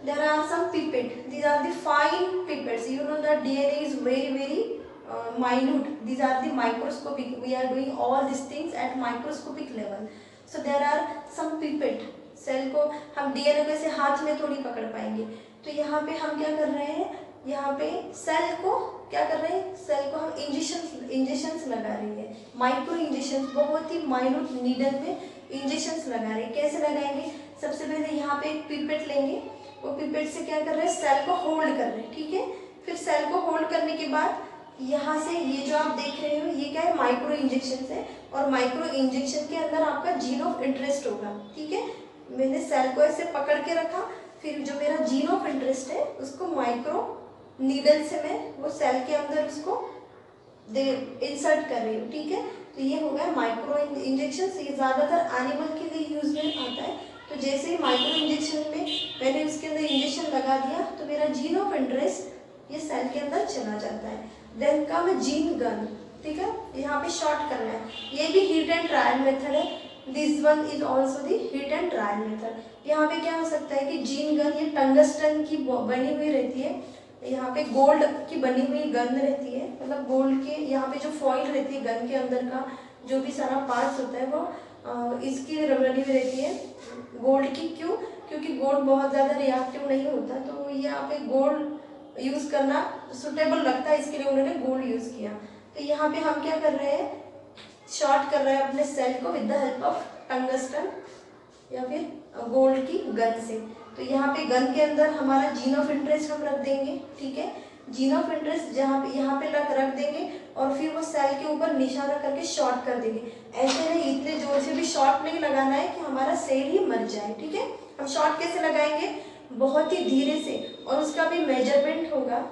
there are some pipette. These are the fine pipettes. You know that DNA is very minute. These are the microscopic. We are doing all these things at microscopic level. So there are some pipette. Cell को हम DNA को ऐसे हाथ में थोड़ी पकड़ पाएंगे. तो यहाँ पे हम क्या कर रहे हैं, यहाँ पे सेल को क्या कर रहे हैं, सेल को हम इंजेक्शंस लगा रहे हैं. माइक्रो इंजेक्शंस, बहुत ही माइन्यूट नीडल में इंजेक्शंस लगा रहे हैं. कैसे लगाएंगे, सबसे पहले यहाँ पे एक पिपेट लेंगे. वो पिपेट से क्या कर रहे हैं, सेल को होल्ड कर रहे हैं. ठीक है, फिर सेल को होल्ड करने के बाद यहाँ से ये जो आप देख रहे हो ये क्या है, माइक्रो इंजेक्शन है. और माइक्रो इंजेक्शन के अंदर आपका जीन ऑफ इंटरेस्ट होगा. ठीक है, मैंने सेल को ऐसे पकड़ के रखा, फिर जो मेरा जीन ऑफ इंटरेस्ट है उसको माइक्रो नीडल से मैं वो सेल के अंदर उसको इंसर्ट कर रही हूँ. ठीक है, तो ये हो गया माइक्रो इंजेक्शन. ये ज़्यादातर एनिमल के लिए यूज में आता है. तो जैसे ही माइक्रो इंजेक्शन में मैंने उसके अंदर इंजेक्शन लगा दिया तो मेरा जीन ऑफ इंटरेस्ट ये सेल के अंदर चला जाता है. Then come gene gun. ठीक है, यहाँ पे शॉर्ट करना है. ये भी हीट एंड ट्रायल मेथड है. This one is also the hit and trial method. यहाँ पे क्या हो सकता है कि जीन गन ये टंगस्टन की बनी हुई रहती है. यहाँ पे गोल्ड की बनी हुई गन रहती है, मतलब गोल्ड के यहाँ पे जो फॉइल रहती है गन के अंदर का जो भी सारा पार्ट्स होता है वो इसकी बनी हुई रहती है गोल्ड की. क्यों? क्योंकि गोल्ड बहुत ज़्यादा रिएक्टिव नहीं होता, तो यहाँ पे गोल्ड यूज़ करना सुटेबल लगता है, इसके लिए उन्होंने गोल्ड यूज़ किया. तो यहाँ पे हम क्या कर रहे हैं, शॉर्ट कर रहे हैं अपने सेल को with the help of tungsten या फिर गोल्ड की गन से. तो यहाँ पे गन के अंदर हमारा जीन ऑफ इंटरेस्ट हम रख देंगे. ठीक है, जीन ऑफ इंटरेस्ट जहाँ पे यहाँ पे रख देंगे और फिर वो सेल के ऊपर निशाना करके शॉर्ट कर देंगे. ऐसे नहीं, इतने जोर से भी शॉर्ट नहीं लगाना है कि हमारा सेल ही मर जाए. ठीक है, हम शॉर्ट कैसे लगाएंगे, बहुत ही धीरे से, और उसका भी मेजरमेंट होगा.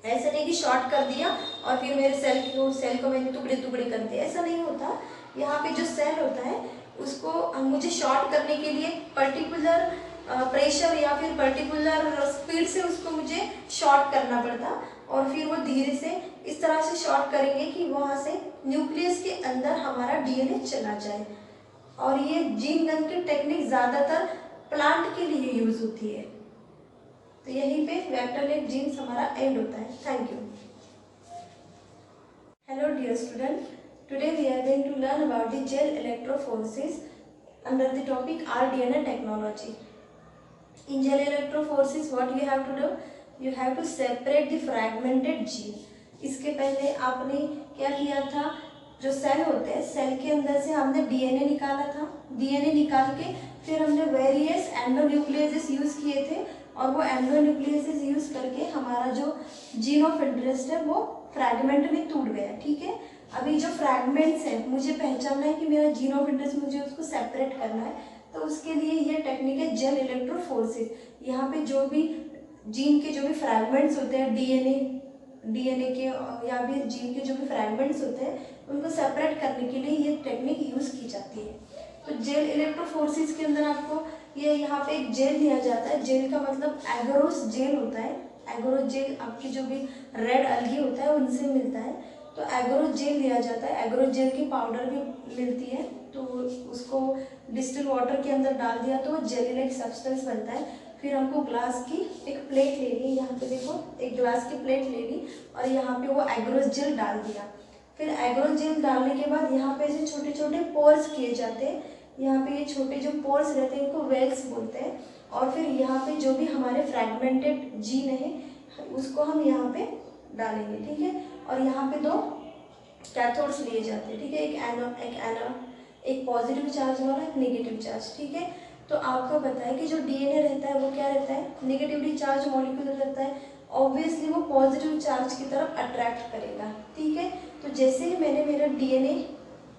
ऐसा नहीं कि शॉर्ट कर दिया और फिर मेरे सेल को मैंने टुकड़े कर दिए, ऐसा नहीं होता. यहाँ पे जो सेल होता है उसको मुझे शॉर्ट करने के लिए पर्टिकुलर प्रेशर या फिर पर्टिकुलर स्पीड से उसको मुझे शॉर्ट करना पड़ता, और फिर वो धीरे से इस तरह से शॉर्ट करेंगे कि वहाँ से न्यूक्लियस के अंदर हमारा डीएनए चला जाए. और ये जीन गन की टेक्निक ज़्यादातर प्लांट के लिए यूज होती है. तो यहीं पे वेक्टर लेट जीन्स हमारा एंड होता है. Thank you. Hello dear student, today we are going to learn about the gel electrophoresis under the topic rDNA technology. In gel electrophoresis, what you have to do? You have to separate the fragmented gene. इसके पहले आपने क्या किया था, जो cell होते हैं cell के अंदर से हमने डीएनए निकाला था। डीएनए निकाल के फिर हमने वेरियस एंडोन्यूक्लियसेस यूज़ किए थे और वो एंडोन्यूक्लियसेस यूज़ करके हमारा जो जीन ऑफ इंटरेस्ट है वो फ्रैगमेंट में टूट गया। ठीक है, अभी जो फ्रैगमेंट्स है मुझे पहचानना है कि मेरा जीन ऑफ इंटरेस्ट, मुझे उसको सेपरेट करना है, तो उसके लिए ये टेक्निक है जेल इलेक्ट्रोफोरेसिस। यहाँ पे जो भी जीन के जो भी फ्रैगमेंट्स होते हैं डीएनए के या फिर जीन के जो भी फ्रैगमेंट्स होते हैं उनको सेपरेट करने के लिए ये टेक्निक यूज़ की जाती है। तो जेल इलेक्ट्रोफोरेसिस के अंदर आपको ये यहाँ पे एक जेल दिया जाता है। जेल का मतलब एगरोस जेल होता है। एगरोस जेल आपकी जो भी रेड अलगी होता है उनसे मिलता है, तो एगरोस जेल दिया जाता है। एगरोस जेल की पाउडर भी मिलती है, तो उसको डिस्टिल वाटर के अंदर डाल दिया तो वो जेली लाइक सब्सटेंस बनता है। फिर हमको ग्लास की एक प्लेट ले ली, यहाँ पे देखो एक ग्लास की प्लेट ले ली और यहाँ पे वो एगरोस जेल डाल दिया। फिर एगरोस जेल डालने के बाद यहाँ पे ऐसे छोटे छोटे पोर्स किए जाते हैं। यहाँ पे ये छोटे जो पोर्स रहते हैं इनको वेल्स बोलते हैं। और फिर यहाँ पे जो भी हमारे फ्रैगमेंटेड जीन है उसको हम यहाँ पे डालेंगे। ठीक है, और यहाँ पे 2 कैथोड्स लिए जाते हैं। ठीक है, एक पॉजिटिव चार्ज वाला, एक नेगेटिव चार्ज। ठीक है, तो आपको पता है कि जो डीएनए रहता है वो क्या रहता है, नेगेटिवली चार्ज मॉलिक्यूल रहता है। ऑब्वियसली वो पॉजिटिव चार्ज की तरफ अट्रैक्ट करेगा। ठीक है, तो जैसे ही मैंने मेरा डीएनए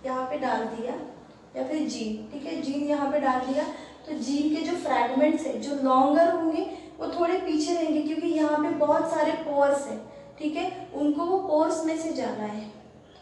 यहाँ पे डाल दिया या फिर जीन, ठीक है, जीन यहाँ पे डाल दिया, तो जीन के जो फ्रैगमेंट्स है जो लॉन्गर होंगे वो थोड़े पीछे रहेंगे क्योंकि यहाँ पे बहुत सारे पोर्स हैं। ठीक है, उनको वो पोर्स में से जाना है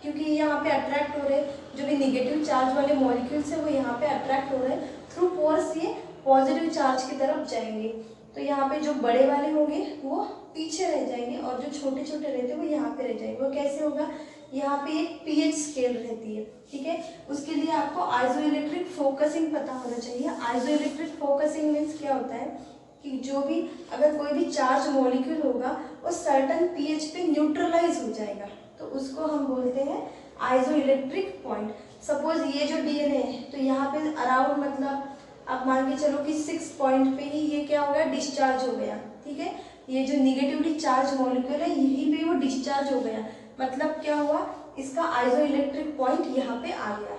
क्योंकि यहाँ पे अट्रैक्ट हो रहे हैं जो भी निगेटिव चार्ज वाले मॉलिक्यूल्स है वो यहाँ पे अट्रैक्ट हो रहे हैं। थ्रू पोर्स ये पॉजिटिव चार्ज की तरफ जाएंगे। तो यहाँ पे जो बड़े वाले होंगे वो पीछे रह जाएंगे और जो छोटे छोटे रहते हैं वो यहाँ पे रह जाएंगे। वो कैसे होगा, यहाँ पे एक पीएच स्केल रहती है। ठीक है, उसके लिए आपको आइसोइलेक्ट्रिक फोकसिंग पता होना चाहिए। आइसोइलेक्ट्रिक फोकसिंग मीन्स क्या होता है कि जो भी अगर कोई भी चार्ज मॉलिक्यूल होगा वो सर्टन पीएच पे न्यूट्रलाइज हो जाएगा, तो उसको हम बोलते हैं आइसोइलेक्ट्रिक पॉइंट। सपोज ये जो डीएनए है तो यहाँ पे अराउंड मतलब आप मान के चलो कि 6 पॉइंट पे ही ये क्या हो गया, डिस्चार्ज हो गया। ठीक है, ये जो निगेटिवली चार्ज मॉलिक्यूल है यहीं पे वो डिस्चार्ज हो गया, मतलब क्या हुआ, इसका आइसोइलेक्ट्रिक पॉइंट यहाँ पे आ गया।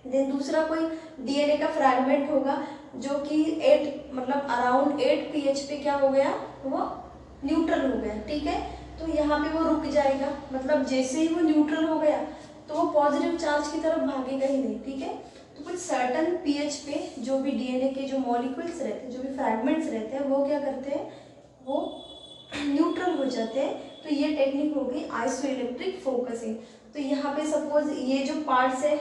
देन दूसरा कोई डीएनए का फ्रैगमेंट होगा जो कि 8 मतलब अराउंड 8 पीएच पे क्या हो गया, वो न्यूट्रल हो गया। ठीक है, तो यहाँ पे वो रुक जाएगा, मतलब जैसे ही वो न्यूट्रल हो गया तो वो पॉजिटिव चार्ज की तरफ भागेगा ही नहीं। ठीक है, तो कुछ सर्टन पीएच पे जो भी डीएनए के जो मॉलिक्यूल्स रहते हैं, जो भी फ्रैगमेंट्स रहते हैं वो क्या करते हैं, वो न्यूट्रल हो जाते हैं। तो ये टेक्निक हो गई आइसोइलेक्ट्रिक फोकसिंग। तो यहाँ पे सपोज ये जो पार्ट्स है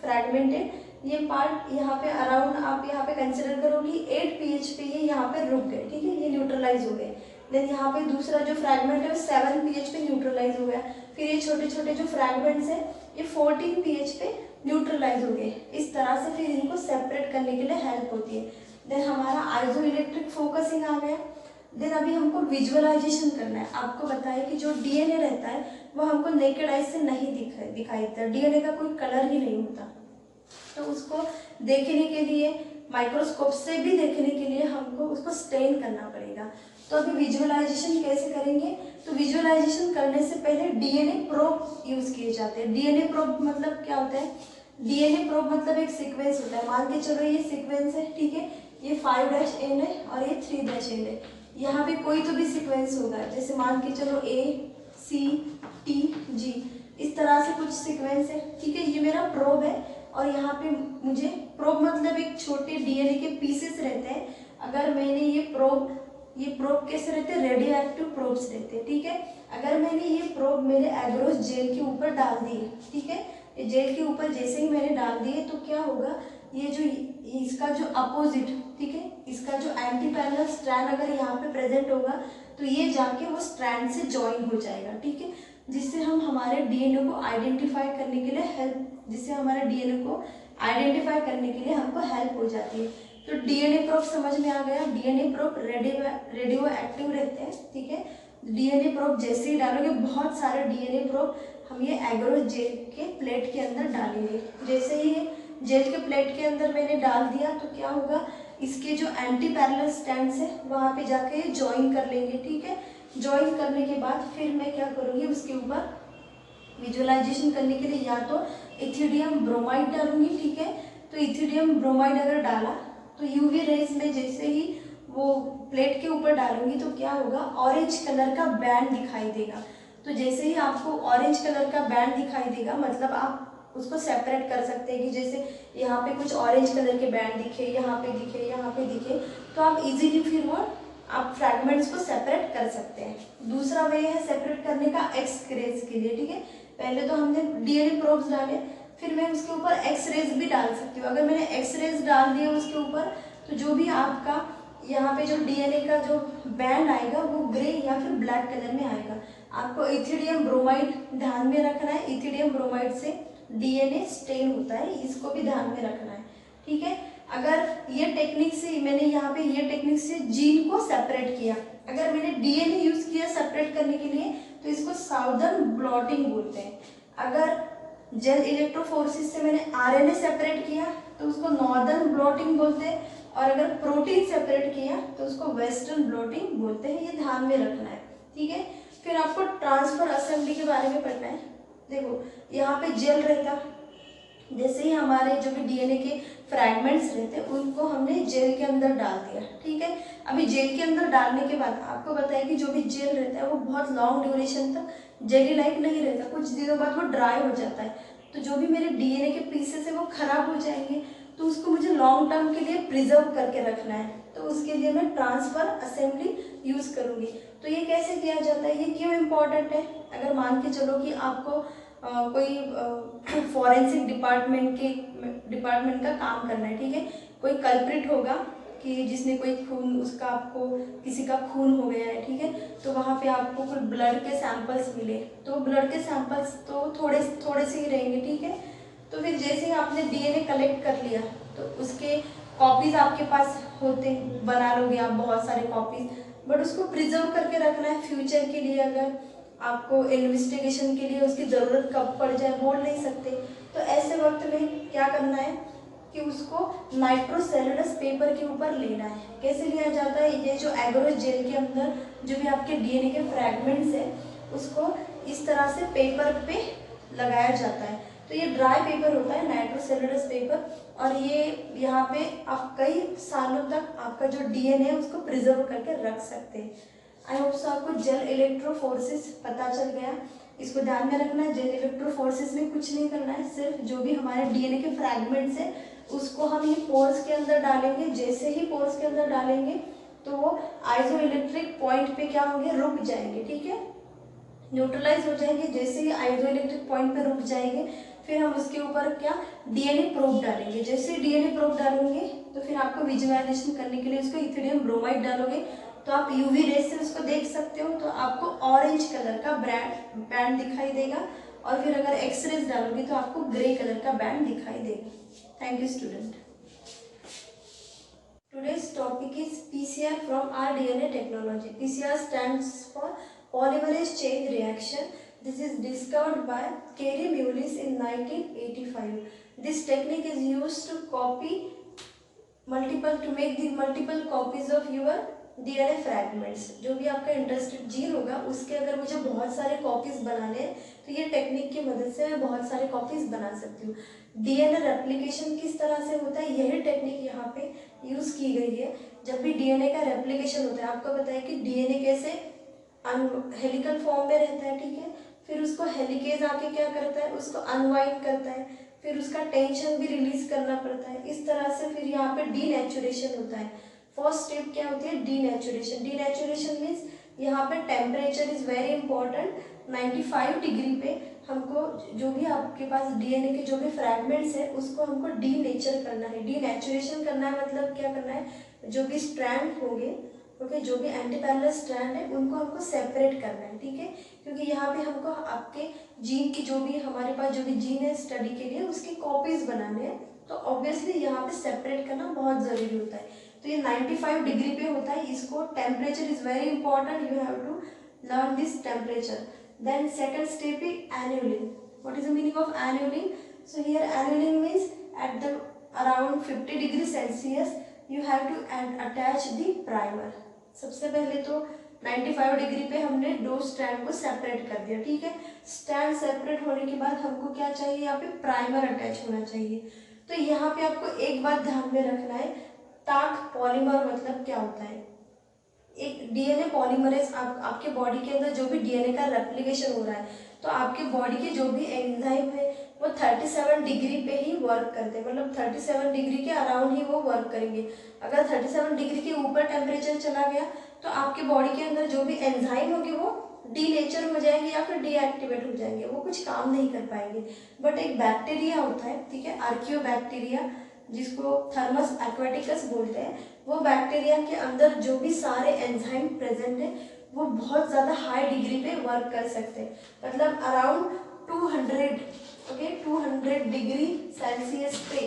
फ्रैगमेंटेड, ये पार्ट यहाँ पे अराउंड आप यहाँ पे कंसिडर करो कि 8 पीएच पे ये यहाँ पे रुक गए। ठीक है, ये न्यूट्रलाइज हो गए। देन यहाँ पे दूसरा जो फ्रैगमेंट है वो 7 पीएच पे न्यूट्रलाइज हो गया। फिर ये छोटे छोटे जो फ्रैगमेंट्स हैं ये 14 पीएच पे न्यूट्रलाइज हो गए। इस तरह से फिर इनको सेपरेट करने के लिए हेल्प होती है। देन हमारा आइसोइलेक्ट्रिक फोकसिंग आ गया। देन अभी हमको विजुअलाइजेशन करना है। आपको बताया कि जो डीएनए रहता है वो हमको नेकेड आई से नहीं दिखाई देता, डीएनए का कोई कलर ही नहीं होता, तो उसको देखने के लिए माइक्रोस्कोप से भी देखने के लिए हमको उसको स्टेन करना पड़ेगा। तो अभी विजुअलाइजेशन कैसे करेंगे, तो विजुअलाइजेशन करने से पहले डीएनए प्रोब यूज़ किए जाते हैं। डीएनए प्रोब मतलब क्या होता है, डीएनए प्रोब मतलब एक सीक्वेंस होता है। मान के चलो ये सीक्वेंस है, ठीक है, ये 5' एंड है और ये 3' एंड है। यहाँ पे कोई तो भी सीक्वेंस होगा, जैसे मान के चलो ACTG, इस तरह से कुछ सीक्वेंस है। ठीक है, ये मेरा प्रोब है और यहाँ पे मुझे प्रोब मतलब एक छोटे डीएनए के पीसेस रहते हैं। अगर मैंने ये प्रोब कैसे रहते हैं, रेडियो एक्टिव प्रोब्स रहते हैं। ठीक है, अगर मैंने ये प्रोब मेरे एगरोस जेल के ऊपर डाल दिए, ठीक है, ये जेल के ऊपर जैसे ही मैंने डाल दिए तो क्या होगा, ये जो इसका जो अपोजिट, ठीक है, इसका जो एंटी पैरेलल स्ट्रैंड अगर यहाँ पे प्रेजेंट होगा तो ये जाके वो स्ट्रैंड से ज्वाइन हो जाएगा। ठीक है, जिससे हम हमारे डीएनए को आइडेंटिफाई करने के लिए हमको हेल्प हो जाती है। तो डीएनए प्रोब समझ में आ गया। डीएनए प्रोब रेडियो एक्टिव रहते हैं। ठीक है, डीएनए प्रोब जैसे ही डालोगे, बहुत सारे डीएनए प्रोब हम ये एगरोस जेल के प्लेट के अंदर डालेंगे। जैसे ही जेल के प्लेट के अंदर मैंने डाल दिया तो क्या होगा, इसके जो एंटी पैरेलल स्ट्रैंड्स है वहाँ पे जाके ज्वाइन कर लेंगे। ठीक है, ज्वाइन करने के बाद फिर मैं क्या करूँगी, उसके ऊपर विजुअलाइजेशन करने के लिए या तो इथिडियम ब्रोमाइड डालूंगी, ठीक है। तो इथिडियम ब्रोमाइड अगर डाला तो यूवी रेज में जैसे ही वो प्लेट के ऊपर डालूंगी तो क्या होगा, ऑरेंज कलर का बैंड दिखाई देगा। तो जैसे ही आपको ऑरेंज कलर का बैंड दिखाई देगा, मतलब आप उसको सेपरेट कर सकते हैं कि जैसे यहाँ पे कुछ ऑरेंज कलर के बैंड दिखे, यहाँ पे दिखे, यहाँ पे दिखे, तो आप इजीली फिर वो आप फ्रैगमेंट्स को सेपरेट कर सकते हैं। दूसरा वे है सेपरेट करने का एक्स रेज के लिए, ठीक है। पहले तो हमने डीएनए प्रोब्स डाले, फिर मैं उसके ऊपर एक्स रेज भी डाल सकती हूँ। अगर मैंने एक्स रेज डाल दिया उसके ऊपर तो जो भी आपका यहाँ पे जो डीएनए का जो बैंड आएगा वो ग्रे या फिर ब्लैक कलर में आएगा। आपको इथिडियम ब्रोमाइड ध्यान में रखना है, इथिडियम ब्रोमाइड से डीएनए स्टेन होता है, इसको भी ध्यान में रखना है, ठीक है। अगर ये टेक्निक से मैंने यहाँ पे ये टेक्निक से जीन को सेपरेट किया, अगर मैंने डीएनए यूज किया सेपरेट करने के लिए तो इसको साउदर्न ब्लॉटिंग बोलते हैं। अगर जेल इलेक्ट्रोफोरेसिस से मैंने आरएनए सेपरेट किया तो उसको नॉर्दर्न ब्लॉटिंग बोलते हैं, और अगर प्रोटीन सेपरेट किया तो उसको वेस्टर्न ब्लॉटिंग बोलते हैं। ये ध्यान में रखना है, ठीक है। फिर आपको ट्रांसफर असेंबली के बारे में पढ़ना है। देखो यहाँ पे जेल रहता, जैसे ही हमारे जो भी डीएनए के फ्रैगमेंट्स रहते हैं उनको हमने जेल के अंदर डाल दिया, ठीक है। अभी जेल के अंदर डालने के बाद आपको बताया कि जो भी जेल रहता है वो बहुत लॉन्ग ड्यूरेशन तक जेली लाइक नहीं रहता, कुछ दिनों बाद वो ड्राई हो जाता है। तो जो भी मेरे डीएनए के पीसेस है वो खराब हो जाएंगे, तो उसको मुझे लॉन्ग टर्म के लिए प्रिजर्व करके रखना है, तो उसके लिए मैं ट्रांसफर असेंबली यूज करूंगी। तो ये कैसे किया जाता है, ये क्यों इम्पोर्टेंट है। अगर मान के चलो कि आपको कोई फॉरेंसिक डिपार्टमेंट का काम करना है, ठीक है। कोई कल्प्रिट होगा कि जिसने कोई खून उसका आपको किसी का खून हो गया है, ठीक है। तो वहाँ पे आपको कोई ब्लड के सैंपल्स मिले, तो ब्लड के सैंपल्स तो थोड़े थोड़े से ही रहेंगे, ठीक है। तो फिर जैसे ही आपने डीएनए कलेक्ट कर लिया तो उसके कॉपीज आपके पास होते, बना लोगे आप बहुत सारे कॉपीज, बट उसको प्रिजर्व करके रखना है फ्यूचर के लिए। अगर आपको इन्वेस्टिगेशन के लिए उसकी ज़रूरत कब पड़ जाए बोल नहीं सकते, तो ऐसे वक्त में क्या करना है कि उसको नाइट्रोसेलुलस पेपर के ऊपर लेना है। कैसे लिया जाता है, ये जो एग्रोस जेल के अंदर जो भी आपके डीएनए के फ्रैगमेंट्स है उसको इस तरह से पेपर पे लगाया जाता है। तो ये ड्राई पेपर होता है, नाइट्रोसेलुलस पेपर, और ये यहाँ पे आप कई सालों तक आपका जो डीएनए है उसको प्रिजर्व करके रख सकते हैं। आई होप सो आपको जेल इलेक्ट्रोफोरेसिस पता चल गया। इसको ध्यान में रखना है, जेल इलेक्ट्रोफोरेसिस में कुछ नहीं करना है, सिर्फ जो भी हमारे डीएनए के फ्रैगमेंट्स है उसको हम ये पोर्स के अंदर डालेंगे। जैसे ही पोर्स के अंदर डालेंगे तो वो आइसो इलेक्ट्रिक पॉइंट पे क्या होंगे, रुक जाएंगे, ठीक है, न्यूट्रलाइज हो जाएंगे। जैसे ही आइसो इलेक्ट्रिक पॉइंट पे रुक जाएंगे फिर हम उसके ऊपर क्या डीएनए प्रोब डालेंगे। जैसे डीएनए प्रोब डालेंगे तो फिर आपको विजुअलाइजेशन करने के लिए उसको इथिडियम ब्रोमाइड डालोगे तो आप यूवी रेज से उसको देख सकते हो, तो आपको ऑरेंज कलर का बैंड दिखाई देगा, और फिर अगर एक्सरेज डालोगे तो आपको ग्रे कलर का बैंड दिखाई देगा। Thank you student. Today's topic is PCR from rDNA technology. PCR stands for polymerase chain reaction. This is discovered by Kerry Mullis in 1985. This technique is used to make the multiple copies of your DNA fragments. जो भी आपका interested gene होगा उसके अगर मुझे बहुत सारे copies बनाने हैं तो ये टेक्निक की मदद से मैं बहुत सारे कॉपीज बना सकती हूँ। डीएनए रेप्लिकेशन किस तरह से होता है, यही टेक्निक यहाँ पे यूज की गई है। जब भी डीएनए का रेप्लिकेशन होता है, आपको पता है कि डीएनए कैसे हेलिकल फॉर्म में रहता है, ठीक है। फिर उसको हेलिकेज आके क्या करता है, उसको अनवाइंड करता है, फिर उसका टेंशन भी रिलीज करना पड़ता है। इस तरह से फिर यहाँ पे डीनेचुरेशन होता है। फर्स्ट स्टेप क्या होती है, डीनेचुरेशन। डीनेचुरेशन मीन्स यहाँ पे temperature is very important. 95 degree पे हमको जो भी आपके पास डीएनए के जो भी फ्रैगमेंट्स है उसको हमको डीनेचर करना है, डीनेचुरेशन करना है। मतलब क्या करना है, जो भी स्ट्रैंड होंगे, ओके, जो भी एंटीपैरेलल स्ट्रैंड है उनको हमको सेपरेट करना है, ठीक है। क्योंकि यहाँ पे हमको आपके जीन की जो भी हमारे पास जो भी जीन है स्टडी के लिए उसकी कॉपीज बनाने हैं, तो ऑब्वियसली यहाँ पे सेपरेट करना बहुत ज़रूरी होता है। तो ये 95 डिग्री पे होता है। इसको temperature is very important, you have to learn this temperature. Then second step is annealing. What is the meaning of annealing? So here annealing means at the around 50 degree Celsius you have to attach the primer. सबसे पहले तो 95 degree पे हमने दो strand को separate कर दिया, ठीक है। स्ट्रैंड सेपरेट होने के बाद हमको क्या चाहिए, यहाँ पे प्राइमर अटैच होना चाहिए। तो यहाँ पे आपको एक बात ध्यान में रखना है, टाक पॉलीमर मतलब क्या होता है। एक डीएनए पॉलीमरेज, आपके बॉडी के अंदर जो भी डीएनए का रेप्लिकेशन हो रहा है, तो आपके बॉडी के जो भी एंजाइम है वो 37 डिग्री पे ही वर्क करते हैं, मतलब 37 डिग्री के अराउंड ही वो वर्क करेंगे। अगर 37 डिग्री के ऊपर टेम्परेचर चला गया तो आपके बॉडी के अंदर जो भी एंजाइम होंगे वो डीनेचर हो जाएंगे या फिर डीएक्टिवेट हो जाएंगे, वो कुछ काम नहीं कर पाएंगे। बट एक बैक्टीरिया होता है, ठीक है, आर्कियोबैक्टीरिया, जिसको थर्मस एक्वेटिकस बोलते हैं, वो बैक्टीरिया के अंदर जो भी सारे एंजाइम प्रेजेंट है वो बहुत ज़्यादा हाई डिग्री पे वर्क कर सकते हैं, मतलब अराउंड 200 डिग्री सेल्सियस पे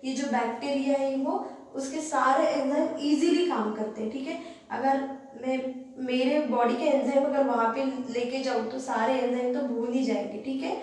ये जो बैक्टीरिया है वो उसके सारे एंजाइम इजीली काम करते हैं, ठीक है। अगर मैं मेरे बॉडी के एंजाइम अगर वहाँ पे लेके जाऊँ तो सारे एंजाइम तो भूल ही जाएंगे, ठीक है।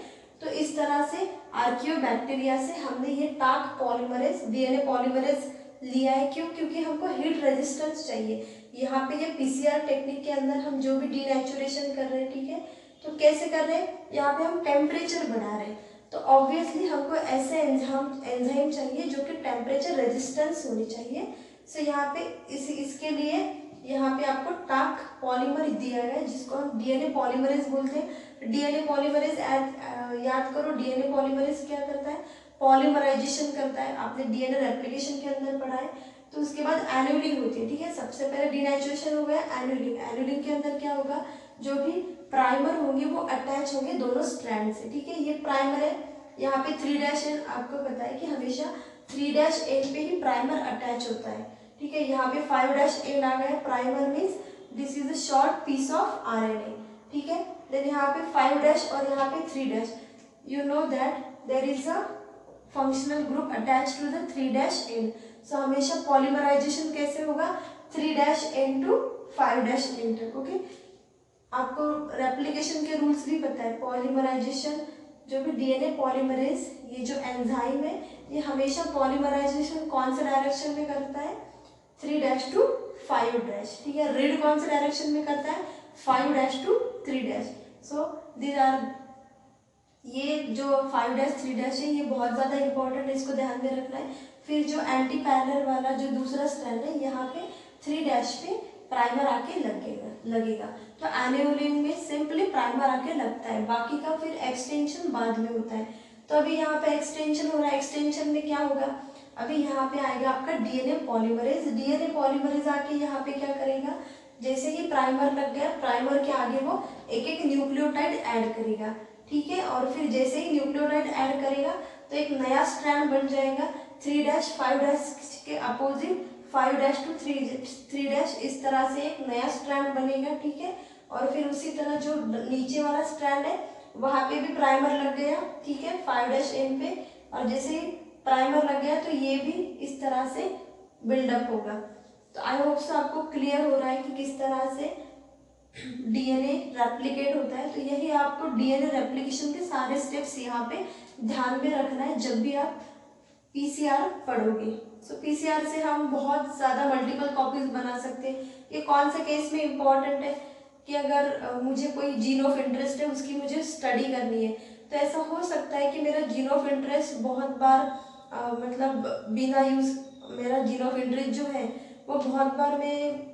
तो इस तरह से आर्कियोबैक्टीरिया से हमने ये टाक पॉलीमरेज, डीएनए पॉलीमरेज लिया है। क्यों? क्योंकि हमको हीट रेजिस्टेंस चाहिए। यहाँ पे ये पीसीआर टेक्निक के अंदर हम जो भी डीनेचुरेशन कर रहे हैं, ठीक है, तो कैसे कर रहे हैं, यहाँ पे हम टेम्परेचर बढ़ा रहे हैं, तो ऑब्वियसली हमको ऐसे एंजाइम चाहिए जो कि टेम्परेचर रेजिस्टेंस होनी चाहिए। सो यहाँ पे इसके लिए यहाँ पे आपको टाक पॉलीमर दिया गया है, जिसको हम डीएनए पॉलीमरेज बोलते हैं। डीएनए पॉलीमरेज याद करो, डीएनए पॉलीमरेज क्या करता है, पॉलीमराइजेशन करता है। आपने डीएनए रेप्लिकेशन के अंदर पढ़ा है। तो उसके बाद एन्यूलिंग होती है, ठीक है। सबसे पहले डीनेचुरेशन हो गया, एन्यूलिंग। एन्यूलिंग के अंदर क्या होगा, जो भी प्राइमर होंगे वो अटैच होंगे दोनों स्ट्रैंड से, ठीक है। ये प्राइमर है, यहाँ पे 3' आपको पता है कि हमेशा 3' पे ही प्राइमर अटैच होता है, ठीक है। यहाँ पे 5' आ गया, primer means this is a short piece of RNA, ठीक है। देन यहाँ पे 5' और यहाँ पे 3', you know that there is a functional group attach to the 3' so हमेशा पॉलीमराइजेशन कैसे होगा, 3' टू 5' तक, ओके। आपको रेप्लिकेशन के रूल्स भी पता है। पॉलीमराइजेशन, जो भी डीएनए पॉलीमरेज, ये जो एंजाइम है ये हमेशा पॉलीमराइजेशन कौन से डायरेक्शन में करता है, 3' टू 5', ठीक है। रीड कौन से डायरेक्शन में करता है, 5' टू 3'। सो दीज आर, ये जो 5' 3' है ये बहुत ज़्यादा इंपॉर्टेंट है, इसको ध्यान में रखना है। फिर जो एंटी पैरेलल वाला जो दूसरा स्ट्रैंड है, यहाँ पे 3' पे प्राइमर आके लगेगा। तो एन्यूलिंग में सिंपली प्राइमर आके लगता है, बाकी का फिर एक्सटेंशन बाद में होता है। तो अभी यहाँ पे एक्सटेंशन हो रहा है, एक्सटेंशन में क्या होगा, अभी यहाँ पे आएगा आपका डीएनए पॉलीमरेज। डीएनए पॉलीमरेज आके यहाँ पे क्या करेगा, जैसे ही प्राइमर लग गया, प्राइमर के आगे वो एक एक न्यूक्लियोटाइड ऐड करेगा, ठीक है। और फिर जैसे ही न्यूक्लियोटाइड ऐड करेगा तो एक नया स्ट्रैंड बन जाएगा, 3' 5' के अपोजिट 5' टू 3', इस तरह से एक नया स्ट्रैंड बनेगा, ठीक है। और फिर उसी तरह जो नीचे वाला स्ट्रैंड है वहाँ पे भी प्राइमर लग गया, ठीक है, 5' पे, और जैसे ही प्राइमर लग गया तो ये भी इस तरह से बिल्डअप होगा। तो आई होप सो आपको क्लियर हो रहा है कि किस तरह से डीएनए रेप्लिकेट होता है। तो यही आपको डीएनए रेप्लिकेशन के सारे स्टेप्स यहाँ पे ध्यान में रखना है जब भी आप पीसीआर पढ़ोगे। सो पीसीआर से हम बहुत ज़्यादा मल्टीपल कॉपीज बना सकते हैं। ये कौन से केस में इम्पॉर्टेंट है कि अगर मुझे कोई जीन ऑफ इंटरेस्ट है, उसकी मुझे स्टडी करनी है, तो ऐसा हो सकता है कि मेरा जीन ऑफ इंटरेस्ट बहुत बार मतलब बिना यूज़, मेरा जीन ऑफ इंटरेस्ट जो है वो बहुत बार में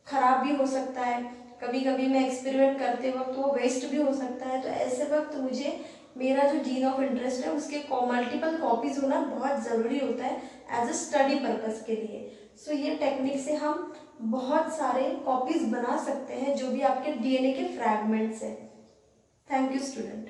ख़राब भी हो सकता है, कभी कभी मैं एक्सपेरिमेंट करते वक्त वो वेस्ट भी हो सकता है। तो ऐसे वक्त मुझे मेरा जो जीन ऑफ इंटरेस्ट है उसके मल्टीपल कॉपीज होना बहुत ज़रूरी होता है एज अ स्टडी पर्पस के लिए। सो ये टेक्निक से हम बहुत सारे कॉपीज बना सकते हैं जो भी आपके डीएनए के फ्रैगमेंट्स हैं। Thank you student.